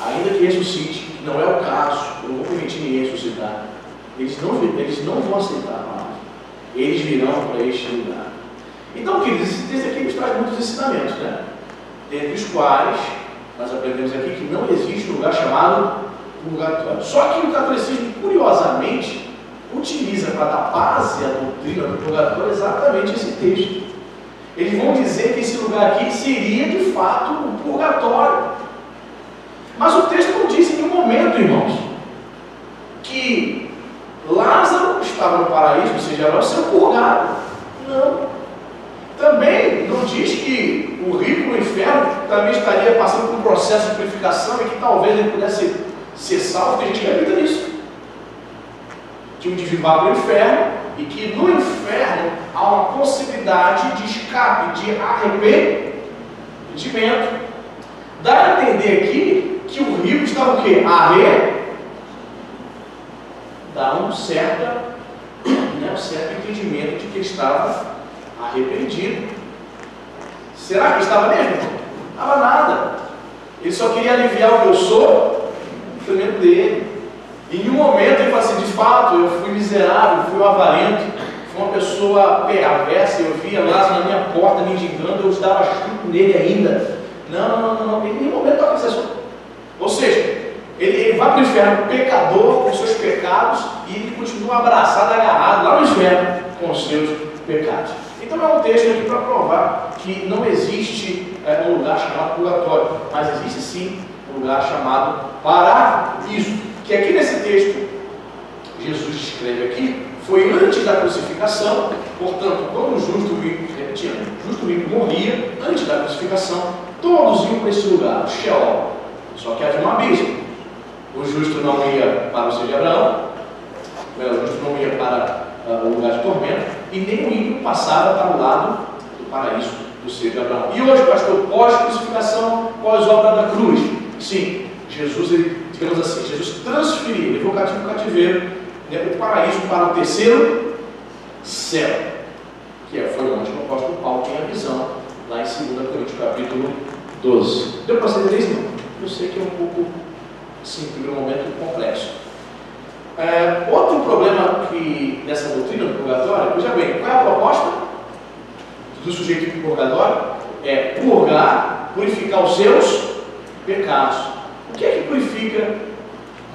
Ainda que ressuscite, não é o caso, eu não vou permitir ninguém ressuscitar. Eles não vão aceitar a palavra. Eles virão para este lugar. Então, queridos, esse texto aqui nos traz muitos ensinamentos, né? Dentre os quais nós aprendemos aqui que não existe um lugar chamado purgatório. Só que o catolicismo, curiosamente, utiliza para dar base à doutrina do purgatório exatamente esse texto. Eles vão dizer que esse lugar aqui seria de fato o purgatório. Mas o texto não diz em nenhum momento, irmãos, que Lázaro estava no paraíso, ou seja, era seu purgado. Não. Também não diz que o rico no inferno também estaria passando por um processo de purificação e que talvez ele pudesse ser salvo. Tem gente que acredita nisso. Que o indivíduo vai para o inferno e que no inferno há uma possibilidade de escape, de arrependimento. Dá a entender aqui que o rico estava o quê? Dá um certo entendimento de que ele estava arrependido. Será que estava mesmo? Não estava nada. Ele só queria aliviar o que eu sou, o sofrimento dele. E em um momento ele fala assim, de fato, eu fui miserável, fui um avarento, foi uma pessoa perversa, eu via Lázaro na minha porta me indigando, eu dava chute nele ainda. Não, em nenhum momento toca esse assunto. Ou seja, ele vai para o inferno pecador com seus pecados e ele continua abraçado, agarrado lá no inferno com os seus pecados. Então é um texto aqui para provar que não existe um lugar chamado purgatório, mas existe sim um lugar chamado paraíso, que aqui nesse texto Jesus descreve aqui, foi antes da crucificação. Portanto, quando o justo ímpio morria, antes da crucificação, todos iam para esse lugar, o Sheol. Só que havia um abismo. O justo não ia para o seio de Abraão, o justo não ia para o lugar de tormento, e nem o ímpio passava para o lado do paraíso, do seio de Abraão. E hoje, pastor, pós-crucificação, pós-obra da cruz, sim, Jesus, digamos assim, Jesus transferiu, levou o cativeiro, o paraíso para o terceiro céu, que foi onde o apóstolo Paulo tem a visão, lá em 2 Coríntios capítulo 12. Deu para entender isso, não? Eu sei que é um pouco, sim, no momento complexo. Outro problema dessa doutrina do purgatório, veja bem, qual é a proposta do sujeito do purgatório? É purgar, purificar os seus pecados. O que é que purifica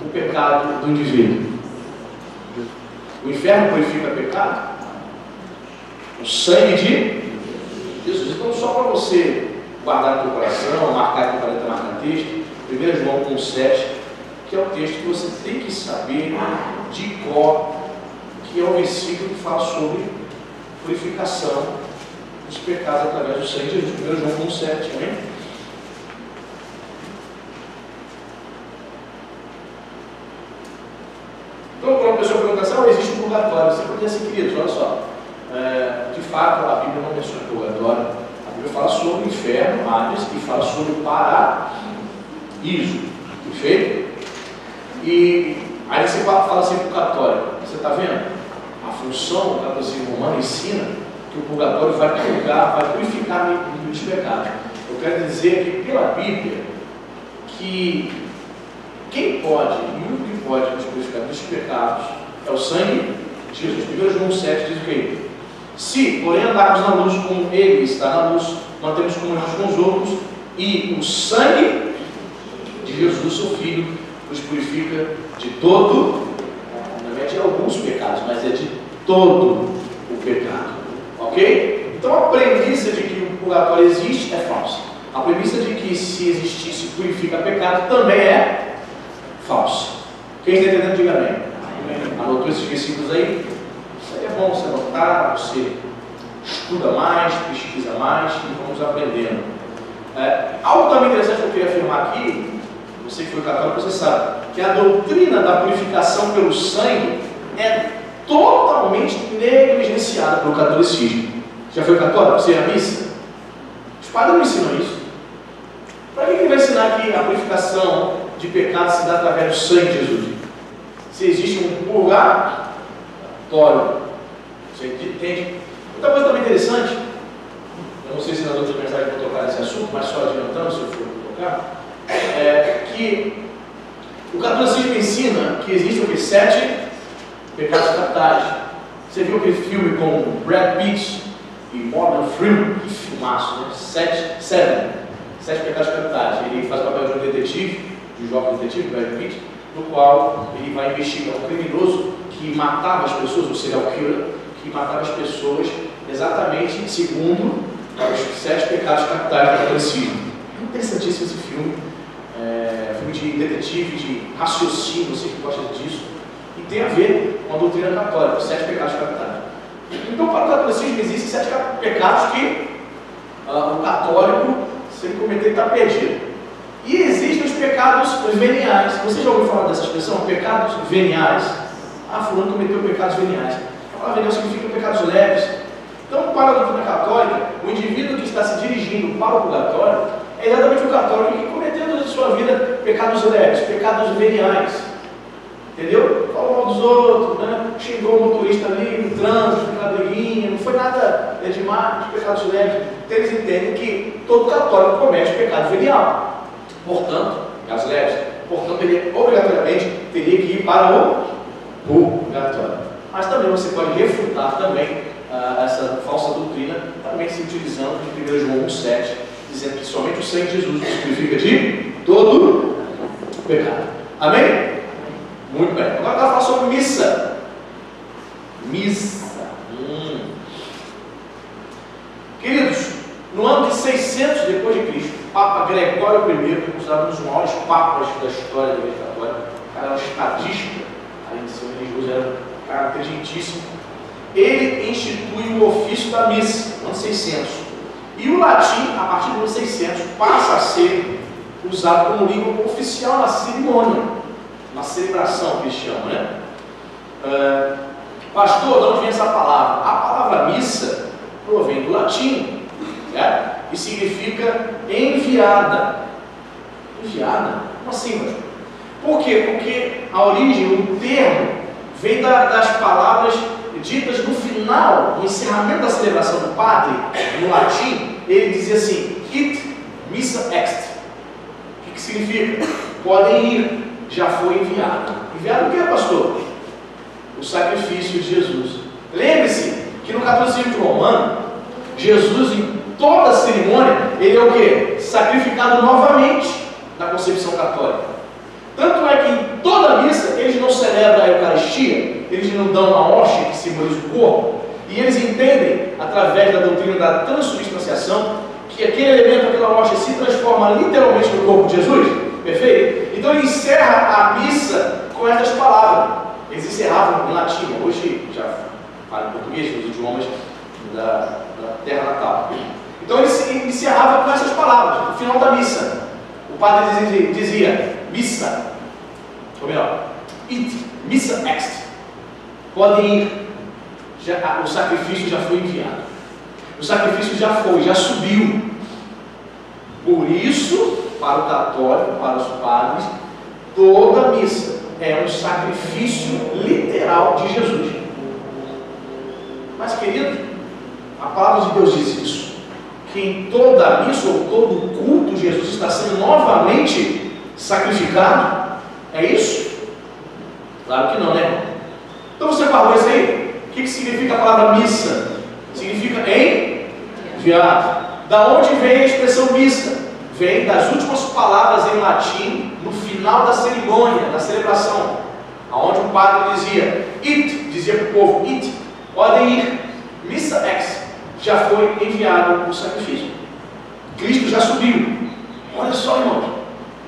o pecado do indivíduo? O inferno purifica pecado? O sangue de Jesus. Então, só para você guardar no teu coração, marcar aqui para marcar texto, 1 João 1,7, que é o texto que você tem que saber de cor, que é o versículo que fala sobre purificação dos pecados através do sangue de Jesus. 1 João 1,7, amém? Então, quando a pessoa pergunta assim, existe um purgatório, você pode dizer assim, queridos, olha só, de fato a Bíblia não menciona purgatório, a Bíblia fala sobre o inferno, Hades, e fala sobre o paraíso, perfeito? E aí você fala assim, purgatório, você está vendo? A função do catolicismo romano ensina que o purgatório vai purgar, vai purificar os pecados. Eu quero dizer aqui pela Bíblia que quem pode, e o único que pode nos purificar dos pecados é o sangue de Jesus. 1 João 7 diz o quê? Se, porém, andarmos na luz como Ele está na luz, mantemos comunhão com os outros, e o sangue de Jesus, seu Filho, nos purifica de todo, não é de alguns pecados, mas é de todo o pecado. Ok? Então a premissa de que o purgatório existe é falsa. A premissa de que se existisse purifica pecado também é falsa. Quem está entendendo, diga amém. Anotou esses versículos aí? Isso aí é bom você anotar, você estuda mais, pesquisa mais e vamos aprendendo. Algo também interessante que eu queria afirmar aqui, você que foi católico, você sabe que a doutrina da purificação pelo sangue é totalmente negligenciada pelo catolicismo. Já foi católico? Você ia à missa? Os padres não ensinam isso. Para que ele vai ensinar que a purificação de pecado se dá através do sangue de Jesus? Se existe um purgatório. Você entende? Outra coisa também interessante, eu não sei se nas outras mensagens vou tocar nesse assunto, mas só adiantando, se eu for tocar, é que o catolicismo ensina que existem 7 pecados capitais. Você viu aquele filme com Brad Pitt e Morgan Freeman? Que filmaço, né? 7 pecados capitais. Ele faz o papel de um detetive, de um jovem detetive, Brad Pitt, no qual ele vai investigar um criminoso que matava as pessoas, um serial killer, que matava as pessoas exatamente segundo os 7 pecados capitais do catolicismo. É interessantíssimo esse filme. Filme de detetive, de raciocínio, você que gosta disso, e tem a ver com a doutrina católica, os 7 pecados capitais. Então, para o catolicismo, existem 7 pecados que o católico, se ele cometer, está perdido. E existem os pecados veniais. Você já ouviu falar dessa expressão? Pecados veniais. Fulano cometeu pecados veniais. A palavra venial significa pecados leves. Então, para a doutrina católica, o indivíduo que está se dirigindo para o purgatório é exatamente o católico que cometeu na sua vida pecados leves, pecados veniais. Entendeu? Falou mal dos outros, né? Xingou o motorista ali no trânsito, na briguinha, não foi nada demais, de pecados leves. Então eles entendem que todo católico comete pecado venial. Portanto, pecados leves. Portanto, ele obrigatoriamente teria que ir para o purgatório. mas também você pode refutar também essa falsa doutrina, também se utilizando de 1 João 1,7, dizendo que somente o sangue de Jesus nos purifica de todo pecado. Amém? Muito bem. Agora eu vou falar sobre missa. Missa. Queridos, no ano de 600 depois de Cristo, o Papa Gregório I, que é considerado um dos maiores papas da história da Igreja Católica, o cara era um estadista, além de ser um religioso, era um cara inteligentíssimo. Ele institui o ofício da missa, no ano 600. E o latim, a partir do ano 600, passa a ser usado como língua oficial na cerimônia, na celebração que eles chamam, né? Pastor, de onde vem essa palavra? A palavra missa provém do latim, né? E significa enviada. Enviada? Como assim, pastor? Por quê? Porque a origem, o termo, vem das palavras ditas no final, no encerramento da celebração do padre, no latim, ele dizia assim: it missa ext. O que significa? Podem ir, já foi enviado. Enviado o que, pastor? O sacrifício de Jesus. Lembre-se que no catolicismo romano, Jesus, em toda a cerimônia, ele é o que? Sacrificado novamente na concepção católica. Tanto é que em toda a missa eles não celebram a Eucaristia, eles não dão a hóstia que simboliza o corpo, e eles entendem, através da doutrina da transubstanciação, que aquele elemento, aquela hóstia, se transforma literalmente no corpo de Jesus. Perfeito? Então ele encerra a missa com estas palavras. Eles encerravam em latim, hoje já falam em português, nos idiomas da terra natal. Então eles encerravam com essas palavras, no final da missa. O padre dizia missa, ou melhor, it, missa ext. Podem ir, o sacrifício já foi enviado. O sacrifício já foi, já subiu. Por isso, para o católico, para os padres, toda missa é um sacrifício literal de Jesus. Mas, querido, a palavra de Deus diz isso, que em toda missa ou todo culto Jesus está sendo novamente sacrificado. É isso? Claro que não, né? Então você guardou isso aí? O que significa a palavra missa? Significa enviado. Da onde vem a expressão missa? Vem das últimas palavras em latim no final da cerimônia, da celebração, aonde o padre dizia dizia para o povo, podem ir, missa ex, já foi enviado o sacrifício. Cristo já subiu. Olha só, irmãos,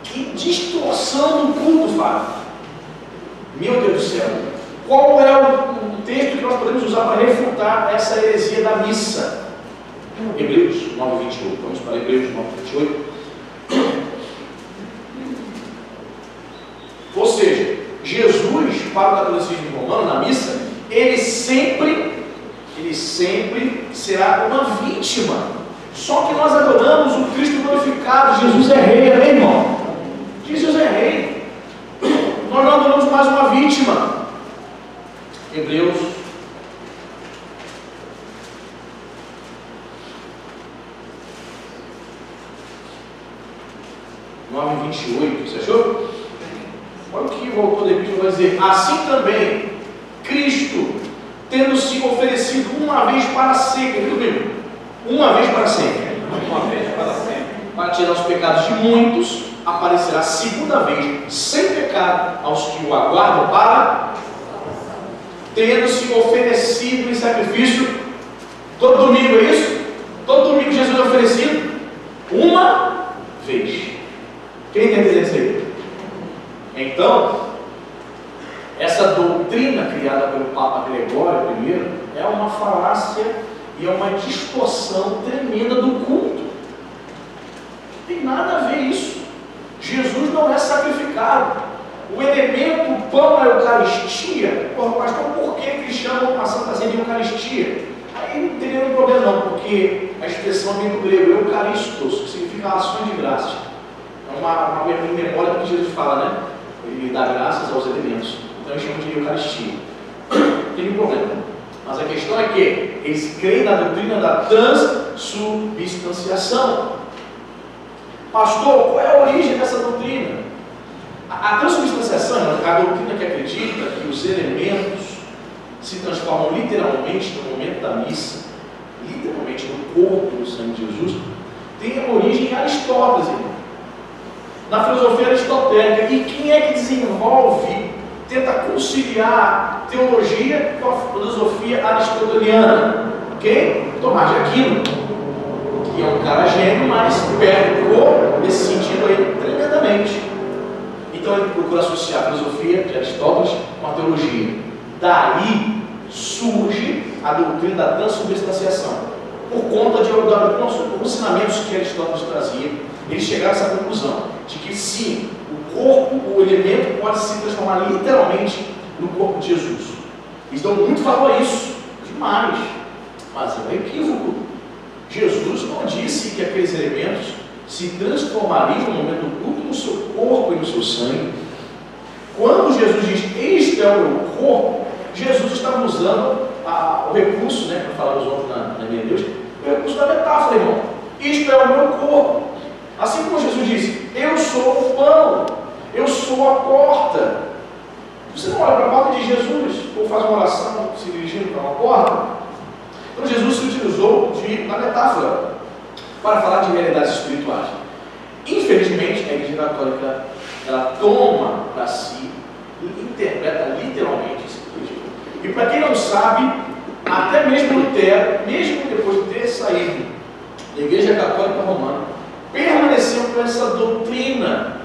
que distorção do culto, Fábio. Meu Deus do céu. Qual é o texto que nós podemos usar para refutar essa heresia da missa? Hebreus 9:28. Vamos para Hebreus 9:28. Ou seja, Jesus, para o catolicismo romano, na missa, ele sempre será uma vítima. Só que nós adoramos o Cristo glorificado. Jesus é rei, amém, irmão? Jesus é rei. Nós não adoramos mais uma vítima. Hebreus 9:28, você achou? Olha o que o autor da Epístola vai dizer. Assim também, Cristo, tendo se oferecido uma vez para sempre, viu, meu? Uma vez para sempre. Uma vez para sempre. Para tirar os pecados de muitos, aparecerá segunda vez, sem pecado, aos que o aguardam para, tendo se oferecido em sacrifício, todo domingo, é isso? Todo domingo Jesus é oferecido uma vez. Quem entende isso aí? Então, essa doutrina criada pelo Papa Gregório I é uma falácia e é uma distorção tremenda do culto. Não tem nada a ver isso. Jesus não é sacrificado. O elemento, o pão, a Eucaristia, pastor, por que eles chamam a Santa Ceia de Eucaristia? Aí não tem nenhum problema não, porque a expressão vem do grego, Eucaristos, que significa ações de graça. É uma memória do que Jesus fala, né? Ele dá graças aos elementos. Então eles chamam de Eucaristia. Não tem nenhum problema. Mas a questão é que eles creem na doutrina da transubstanciação. Pastor, qual é a origem dessa doutrina? A transubstanciação é a doutrina que acredita que os elementos se transformam literalmente no momento da missa, literalmente no corpo do sangue de Jesus, tem origem em Aristóteles, irmão. Na filosofia aristotélica. E quem é que desenvolve, tenta conciliar teologia com a filosofia aristoteliana? Quem? Tomás de Aquino, que é um cara gênio, mas pegou nesse sentido aí tremendamente. Então ele procura associar a filosofia de Aristóteles com a teologia. Daí surge a doutrina da transubstanciação. Por conta de alguns ensinamentos que Aristóteles trazia, eles chegaram a essa conclusão, de que sim, o corpo, o elemento pode se transformar literalmente no corpo de Jesus. Eles dão muito valor a isso, demais, mas é um equívoco. Jesus não disse que aqueles elementos se transformariam no momento do culto no seu corpo e no seu sangue. Quando Jesus diz, este é o meu corpo, Jesus estava usando o recurso, né, para falar os outros na minha Deus, o recurso da metáfora, irmão. Isto é o meu corpo. Assim como Jesus disse, eu sou o pão, eu sou a porta. Você não olha para a porta de Jesus, ou faz uma oração se dirigindo para uma porta. Então Jesus se utilizou da metáfora para falar de realidades espirituais. Infelizmente, a Igreja Católica, ela toma para si e interpreta literalmente esse texto. E para quem não sabe, até mesmo Lutero, mesmo depois de ter saído da Igreja Católica Romana, permaneceu com essa doutrina,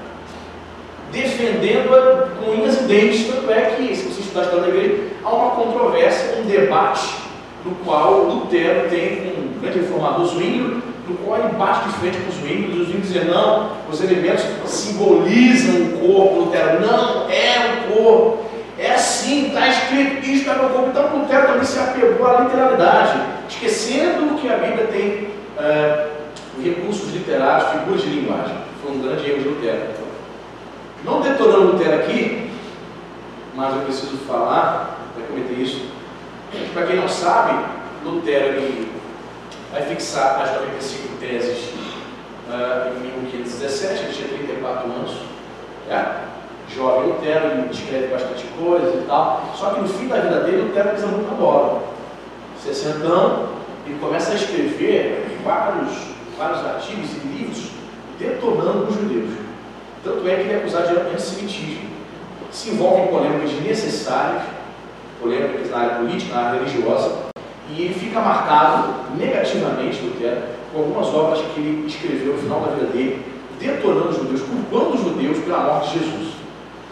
defendendo-a com unhas e dentes. Tanto é que, se você estudar a história da igreja, há uma controvérsia, um debate, no qual Lutero tem com um grande reformador, Zwinglio, no qual ele bate de frente com os Zwinglio, e os Zwinglio dizem, não, os elementos simbolizam o corpo. Lutero, não, é o corpo, é assim, está escrito, isto é o corpo. Então Lutero também se apegou à literalidade, esquecendo que a Bíblia tem recursos literários, figuras de linguagem. Foi um grande erro de Lutero. Não detonando Lutero aqui, mas eu preciso falar, para cometer isso. Para quem não sabe, Lutero ele vai fixar as 95 teses em 1517, ele tinha 34 anos. Jovem Lutero, ele escreve bastante coisa e tal. Só que no fim da vida dele, Lutero pisa muito na bola. 60 anos, ele começa a escrever vários artigos e livros detonando os judeus. Tanto é que ele é acusado de antissemitismo. Se envolve em polêmicas desnecessárias, polêmicas na área política, na área religiosa, e ele fica marcado negativamente, Lutero, com algumas obras que ele escreveu no final da vida dele, detonando os judeus, culpando os judeus pela morte de Jesus.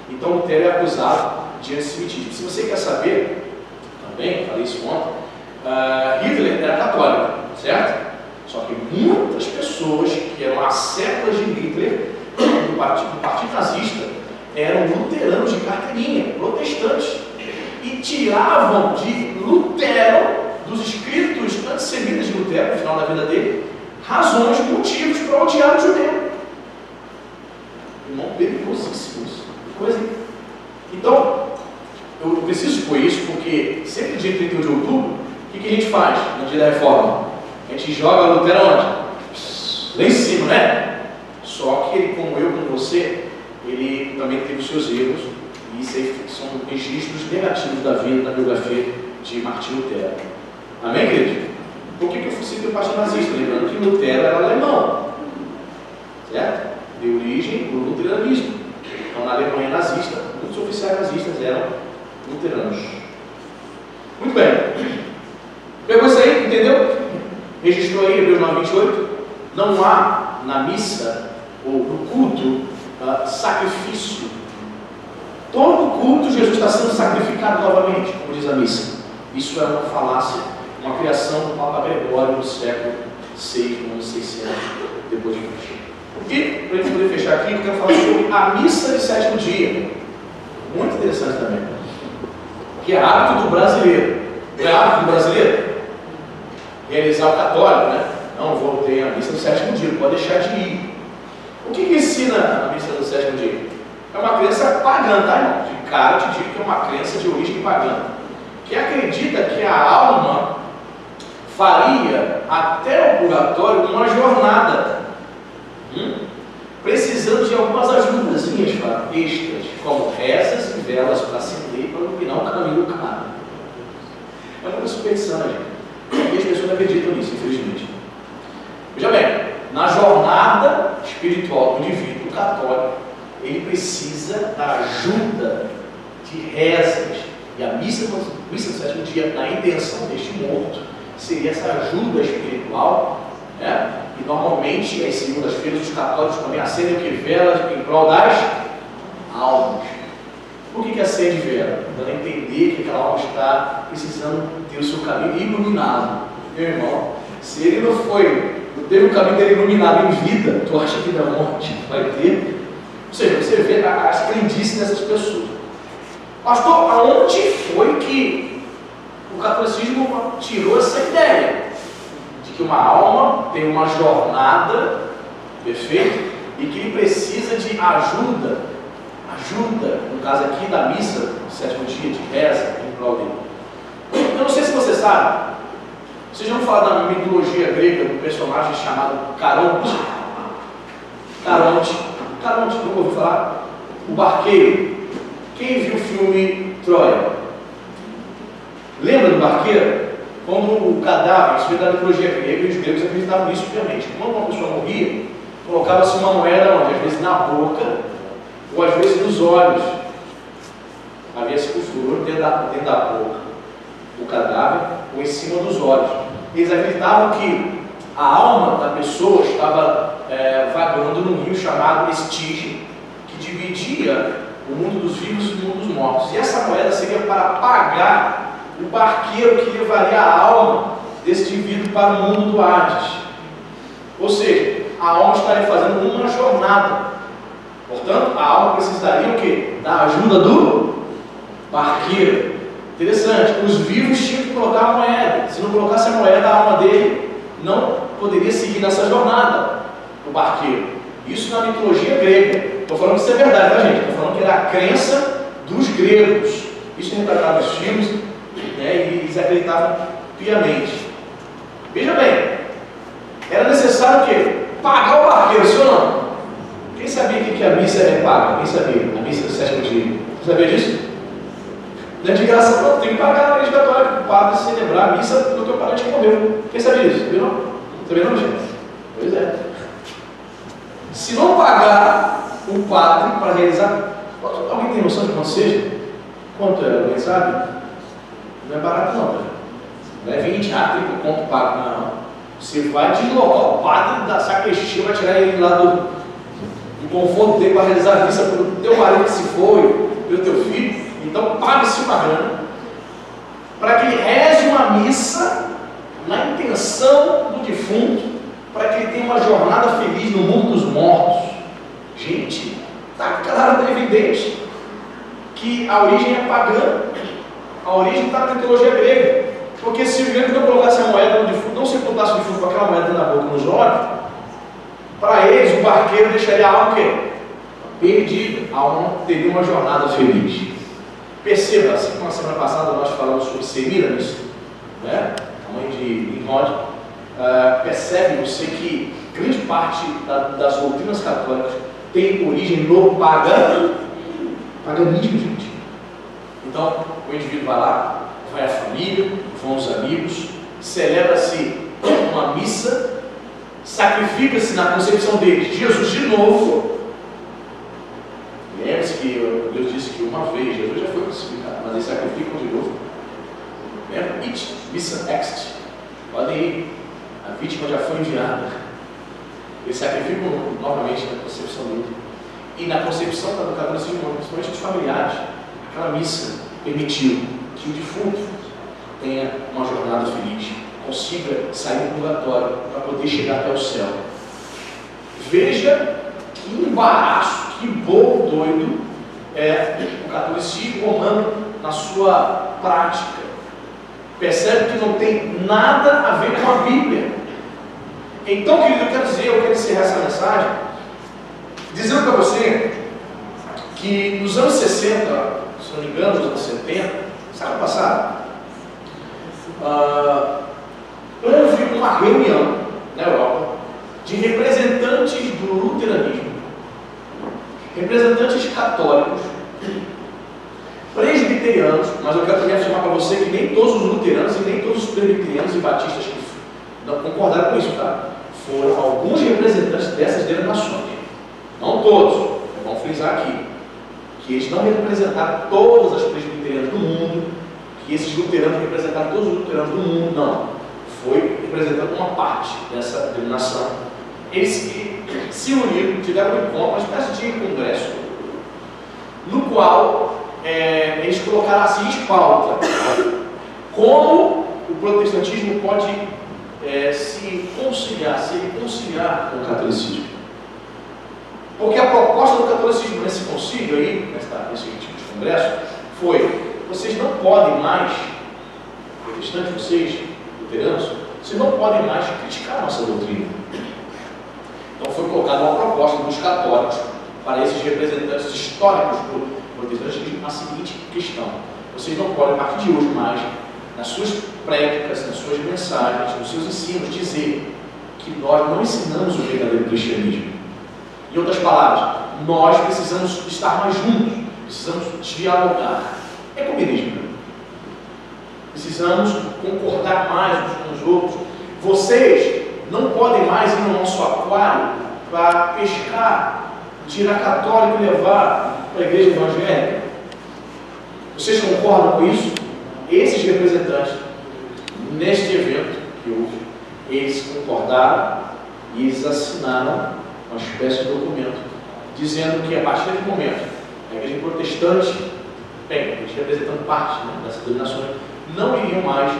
Então Lutero é acusado de antissemitismo. Se você quer saber, também, falei isso ontem, Hitler era católico, certo? Só que muitas pessoas que eram acéfalas de Hitler, do partido nazista, eram luteranos de carteirinha, protestantes, e tiravam de Lutero, dos escritos antissemitas de Lutero, no final da vida dele, razões, motivos para odiar o judeu. Irmão, perigosíssimo isso. Coisa. Então, eu preciso expor isso, porque sempre dia 31 de outubro, o que a gente faz no dia da reforma? A gente joga Lutero onde? Lá em cima, né? Só que ele, como eu, como você, ele também teve os seus erros, e isso aí são registros negativos da vida, da biografia de Martinho Lutero. Amém, querido? Por que eu citei o partido nazista? Lembrando que Lutero era alemão, certo? Deu origem ao luteranismo. Então, na Alemanha nazista, muitos oficiais nazistas eram luteranos. Muito bem. Pegou isso aí? Entendeu? Registrou aí Hebreus 9:28? Não há na missa ou no culto sacrifício. Todo culto Jesus está sendo sacrificado novamente, como diz a missa. Isso é uma falácia, uma criação do Papa Gregório no século VI, no ano 600 depois de Cristo. E, para a gente poder fechar aqui, eu quero falar sobre a missa de sétimo dia. Muito interessante também. Que é hábito do brasileiro. Não é hábito do brasileiro? Realizar o católico, né? Não, vou ter a missa do sétimo dia, não pode deixar de ir. O que ensina a missa do sétimo dia? É uma crença pagã, tá, irmão? De cara, eu te digo que é uma crença de origem pagã. Que acredita que a alma faria até o purgatório uma jornada, precisando de algumas ajudazinhas extras, como rezas e velas para acender e para iluminar o caminho do cara. desperdiçando, gente. E as pessoas acreditam nisso, infelizmente. Veja bem, na jornada espiritual do indivíduo católico, ele precisa da ajuda de rezas. E a missa do sétimo dia, na intenção deste morto, seria essa ajuda espiritual, né? E normalmente, às segundas-feiras, os católicos também acendem o que? Velas em prol das almas. Por que acende vela? Dando a entender que aquela alma está precisando ter o seu caminho iluminado. Meu irmão, se ele não teve o caminho dele iluminado em vida, tu acha que na morte vai ter? Ou seja, você vê as crendices dessas pessoas. Pastor, aonde foi que o catolicismo tirou essa ideia de que uma alma tem uma jornada, perfeito, e que ele precisa de ajuda, no caso aqui da missa, no sétimo dia de reza, em prol dele. Eu não sei se você sabe, vocês já vão falar da mitologia grega do personagem chamado Caronte? Caronte, nunca ouviu falar? O barqueiro. Quem viu o filme Troia? Lembra do barqueiro? Quando o cadáver, isso veio da mitologia grega, e os gregos acreditavam nisso, obviamente. Quando uma pessoa morria, colocava-se uma moeda onde? Às vezes na boca, ou às vezes nos olhos. Havia-se o furor dentro da boca do cadáver, ou em cima dos olhos. Eles acreditavam que a alma da pessoa estava vagando num rio chamado Estige, que dividia o mundo dos vivos e o mundo dos mortos. E essa moeda seria para pagar o barqueiro que levaria a alma desse indivíduo para o mundo do Hades. Ou seja, a alma estaria fazendo uma jornada. Portanto, a alma precisaria o quê? Da ajuda do barqueiro. Interessante, os vivos tinham que colocar a moeda. Se não colocasse a moeda, a alma dele não poderia seguir nessa jornada, o barqueiro. Isso na mitologia grega. Estou falando que isso é verdade, tá, gente? Estou falando que era a crença dos gregos. Isso retratava os filmes, né, e eles acreditavam piamente. Veja bem, era necessário o quê? Pagar o barqueiro, sim ou não? Quem sabia que a missa é paga? Quem sabia? A missa do sétimo dia. Você sabia disso? Não é de graça, não. Tem que pagar a igreja católica, o padre celebrar a missa do teu parente que morreu. Quem sabia disso? Sabia não? Sabia não, gente? Pois é. Se não pagar o padre para realizar, alguém tem noção de quanto seja? Quanto é? Alguém sabe? Não é barato não, tá? Não é 20, 30 conto pago, não. Você vai deslocar o padre da sacristia, vai tirar ele lá do conforto dele para realizar a missa pelo teu marido que se foi, pelo teu filho. Então pague-se uma grana para que ele reze uma missa na intenção do defunto, para que ele tenha uma jornada feliz no mundo dos mortos. Gente, está claro, evidente que a origem é pagã, a origem está na mitologia grega, porque se o grego não colocasse a moeda no defunto, não sepultasse o defunto com aquela moeda na boca, nos olhos, para eles o barqueiro deixaria a alma o quê? Perdida, a alma não teria uma jornada feliz. Perceba, assim como na semana passada nós falamos sobre Semíramis, né? A mãe de Nimrod, percebe você que grande parte das doutrinas católicas tem origem no paganismo, gente. Então, o indivíduo vai lá, vai a família, vão os amigos, celebra-se uma missa, sacrifica-se na concepção deles Jesus de novo. Lembre-se que Deus disse que uma vez Jesus já foi crucificado, mas eles sacrificam de novo. Lembra? Missa ext. Podem ir. A vítima já foi enviada. Eles sacrificam novamente na concepção dele. E na concepção do catolicismo, principalmente dos familiares, aquela missa permitiu que o defunto tenha uma jornada feliz, consiga sair do purgatório para poder chegar até o céu. Veja que embaraço, que bolo doido é o catolicismo romano na sua prática. Percebe que não tem nada a ver com a Bíblia. Então, querido, eu quero encerrar essa mensagem dizendo para você que nos anos 60, se não me engano, nos anos 70, século passado, houve uma reunião na Europa de representantes do luteranismo, representantes católicos, presbiterianos presbiterianos, mas eu quero também afirmar para você que nem todos os luteranos e nem todos os presbiterianos e batistas que não concordaram com isso, tá? Foram alguns representantes dessas denominações, não todos, vamos frisar aqui, que eles não representaram todas as presbiterianas do mundo, que esses luteranos representaram todos os luteranos do mundo, não. Foi representando uma parte dessa denominação. Eles se uniram, tiveram um encontro, uma espécie de congresso, no qual eles colocaram assim em pauta como o protestantismo pode se reconciliar com o catolicismo. Porque a proposta do catolicismo nesse concílio aí, nesse tipo de congresso, foi: vocês não podem mais, protestantes, vocês, luteranos, vocês não podem mais criticar a nossa doutrina. Então foi colocada uma proposta dos católicos para esses representantes históricos do protestantismo a seguinte questão: vocês não podem, a partir de hoje mais, nas suas prédicas, nas suas mensagens, nos seus ensinos, dizer que nós não ensinamos o verdadeiro cristianismo. Em outras palavras, nós precisamos estar mais juntos, precisamos dialogar. É comunismo. Precisamos concordar mais uns com os outros. Vocês não podem mais ir no nosso aquário para pescar, tirar católico e levar para a igreja evangélica. Vocês concordam com isso? Esses representantes, neste evento que houve, eles concordaram e eles assinaram uma espécie de documento dizendo que a partir daquele momento a igreja protestante, eles representando parte dessas denominações, não iriam mais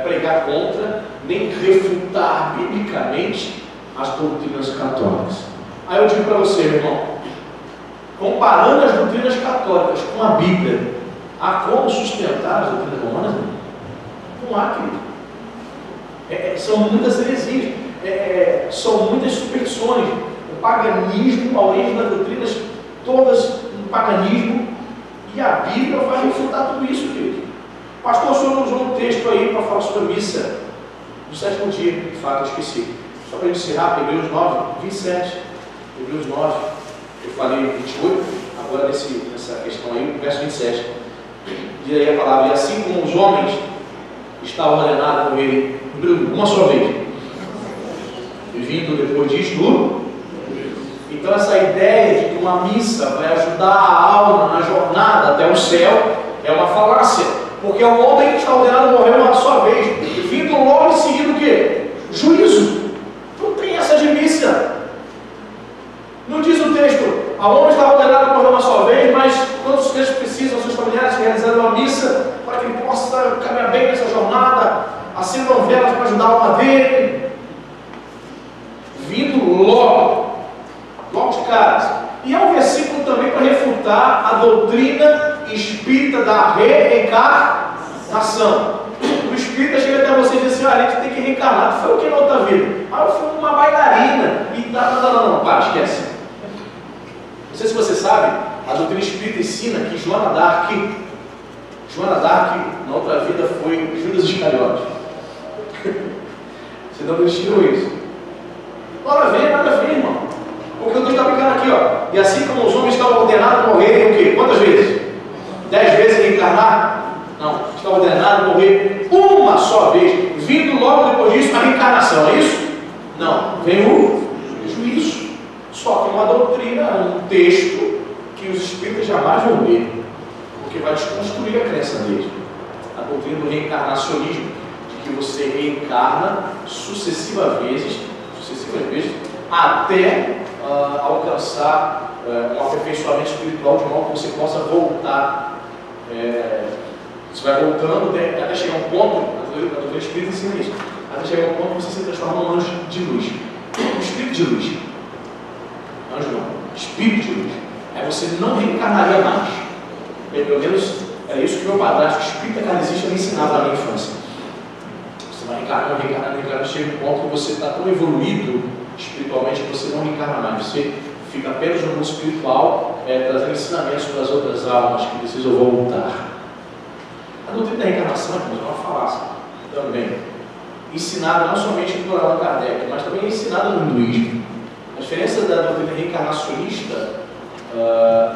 pregar contra nem refutar biblicamente as doutrinas católicas. Aí eu digo para você, meu irmão, comparando as doutrinas católicas com a Bíblia, há como sustentar as doutrinas romanas? Não há, querido. São muitas heresias, são muitas superstições. O paganismo, a origem das doutrinas, todas no paganismo, e a Bíblia vai refutar tudo isso, querido. Pastor, o senhor usou um texto aí para falar sobre a missa do sétimo dia, de fato eu esqueci. Só para encerrar, Hebreus 9, 27. Hebreus 9, eu falei 28, agora nessa questão aí, verso 27. Diz aí a palavra: e assim como os homens estavam ordenados a morrerem uma só vez, e vindo depois disto, então essa ideia de que uma missa vai ajudar a alma na jornada até o céu é uma falácia, porque o homem está ordenado a morrer uma só vez, e vindo logo em seguida o quê? Juízo. Não tem essa de missa. Não diz o texto: a homem está ordenado a morrer uma só vez, mas todos os crentes precisam, seus familiares, realizar uma missa para que ele possa caminhar bem nessa jornada, acendam velas para ajudar a alma dele. Vindo logo de cara. E é um versículo também para refutar a doutrina espírita da reencarnação. O espírita chega até você e diz assim: a gente tem que reencarnar. Tu foi o que na outra vida? Eu fui uma bailarina. E não, para, esquece. Não sei se você sabe, a doutrina espírita ensina que Joana d'Arc, na outra vida, foi Judas Iscariote. Você não ensinou isso? Nada a ver, irmão. Porque o Deus está brincando aqui, ó. E assim como os homens estão ordenados a morrer, o quê? Quantas vezes? 10 vezes reencarnar? Não, está ordenado a morrer uma só vez, vindo logo depois disso a reencarnação, é isso? Não, vem o juízo. Só que uma doutrina, um texto que os espíritas jamais vão ler, porque vai desconstruir a crença deles. A doutrina do reencarnacionismo, de que você reencarna sucessivas vezes, até alcançar um aperfeiçoamento espiritual, de modo que você possa voltar. Você vai voltando até chegar a um ponto, a doutrina espírita ensina isso, até chegar a um ponto que você se transforma num anjo de luz. Um espírito de luz. Anjo não, espírito de luz. Aí você não reencarnaria mais. Pelo menos era isso que meu padrasto, espírita kardecista, me ensinava na minha infância. Você vai reencarnar, chega um ponto que você está tão evoluído espiritualmente que você não reencarna mais. Você fica apenas no mundo espiritual, trazendo ensinamentos para as outras almas que precisam voltar. A doutrina da reencarnação é uma falácia também, ensinada não somente por Allan Kardec, mas também ensinada no hinduísmo. A diferença da doutrina reencarnacionista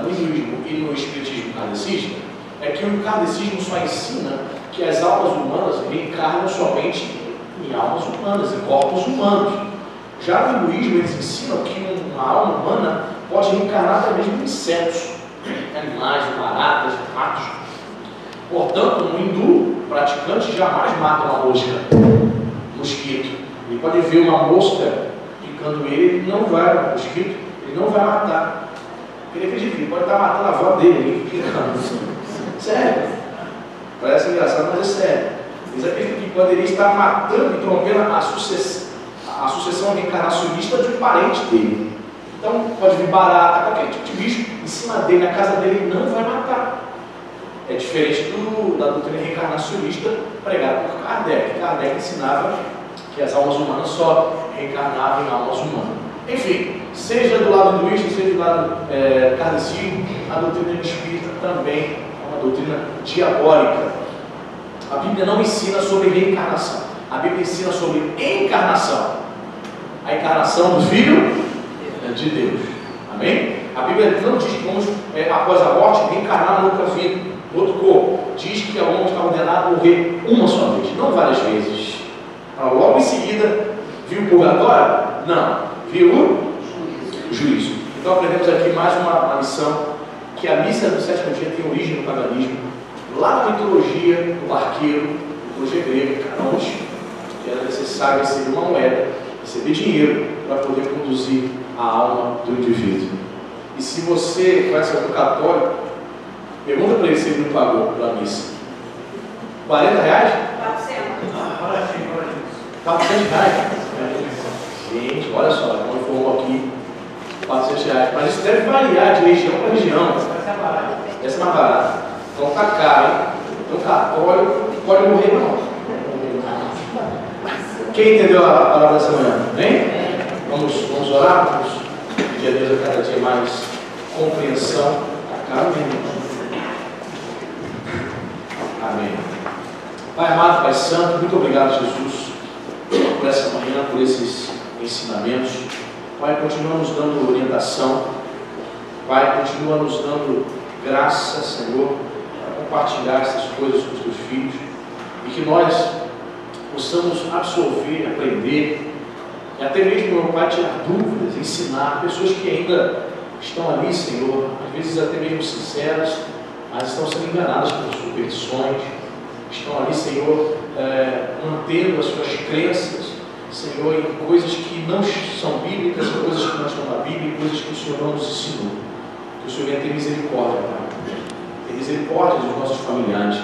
no hinduísmo e no espiritismo kardecista é que o kardecismo só ensina que as almas humanas reencarnam somente em almas humanas, em corpos humanos. Já no hinduísmo eles ensinam que uma alma humana pode reencarnar até mesmo em insetos, animais, baratas, ratos. Portanto, um hindu praticante jamais mata uma mosca, mosquito. Ele pode ver uma mosca picando ele não vai, um mosquito, ele não vai matar. Ele acredita que ele pode estar matando a avó dele, picando. Sério. Parece engraçado, mas é sério. Eles acreditam que poderia estar matando e interrompendo a sucessão reencarnacionista de um parente dele. Então, pode vir barata, qualquer tipo de bicho em cima dele, na casa dele, ele não vai matar. É diferente da doutrina reencarnacionista pregada por Kardec. Kardec ensinava que as almas humanas só reencarnavam em almas humanas. Enfim, seja do lado hinduísta, seja do lado kardecismo, a doutrina espírita também é uma doutrina diabólica. A Bíblia não ensina sobre reencarnação. A Bíblia ensina sobre encarnação. A encarnação do Filho de Deus. Amém? A Bíblia não diz que vamos, após a morte, reencarnar no outra vida, no outro corpo. Diz que a alma está ordenada a morrer uma só vez, não várias vezes. Logo em seguida, viu o purgatório? Não. Viu o juízo. Então aprendemos aqui mais uma lição, que a missa do sétimo dia tem origem no paganismo. Lá na mitologia do barqueiro, mitologia grega, Canos, que era necessário receber uma moeda, receber dinheiro para poder conduzir a alma do indivíduo. E se você conhece algum católico, pergunta para ele se ele não pagou pela missa. 40 reais? 400 reais. Gente, olha só, como informou aqui, 400 reais. Mas isso deve variar de região para região. Essa é mais barata. Então tá caro, hein? Então católico pode morrer não. Quem entendeu a palavra dessa manhã? Hein? Vamos orar? Vamos pedir a Deus a cada dia mais compreensão. Tá caro mesmo. Amém. Pai amado, Pai Santo, muito obrigado, Jesus, por essa manhã, por esses ensinamentos. Pai, continua nos dando orientação. Pai, continua nos dando graça, Senhor, para compartilhar essas coisas com os teus filhos e que nós possamos absorver, aprender e até mesmo, meu Pai, tirar dúvidas, ensinar pessoas que ainda estão ali, Senhor, às vezes até mesmo sinceras, mas estão sendo enganadas por superstições, estão ali, Senhor, mantendo as suas crenças, Senhor, em coisas que não são bíblicas, em coisas que não estão na Bíblia, em coisas que o Senhor não nos ensinou. Que o Senhor venha ter misericórdia, Pai. Ter misericórdia dos nossos familiares,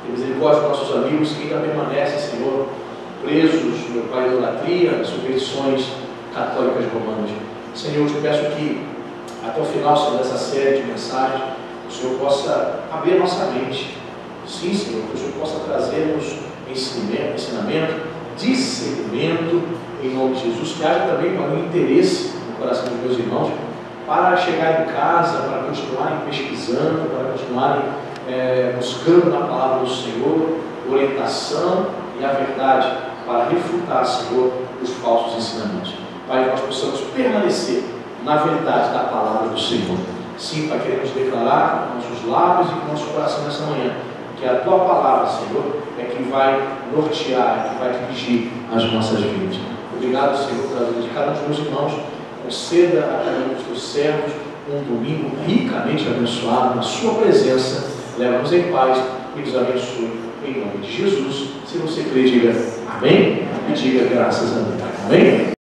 ter misericórdia dos nossos amigos que ainda permanecem, Senhor, presos, meu Pai, idolatria, superstições católicas romanas. Senhor, eu te peço que até o final, Senhor, dessa série de mensagens, o Senhor possa abrir a nossa mente. Sim, Senhor, que o Senhor possa trazer-nos ensinamento, discernimento, em nome de Jesus, que haja também algum interesse no coração dos meus irmãos, para chegar em casa, para continuarem pesquisando, para continuarem buscando na palavra do Senhor, orientação e a verdade, para refutar, Senhor, os falsos ensinamentos. Pai, que nós possamos permanecer na verdade da palavra do Senhor. Sim, Pai, queremos declarar com nossos lábios e com nosso coração nessa manhã, que a Tua palavra, Senhor, é que vai nortear, é que vai dirigir as nossas vidas. Obrigado, Senhor, pela vida de cada um dos meus irmãos. Conceda a cada um dos Teus servos um domingo ricamente abençoado na Sua presença. Leva-nos em paz e nos abençoe em nome de Jesus. Se você crê, diga amém e diga graças a Deus. Amém?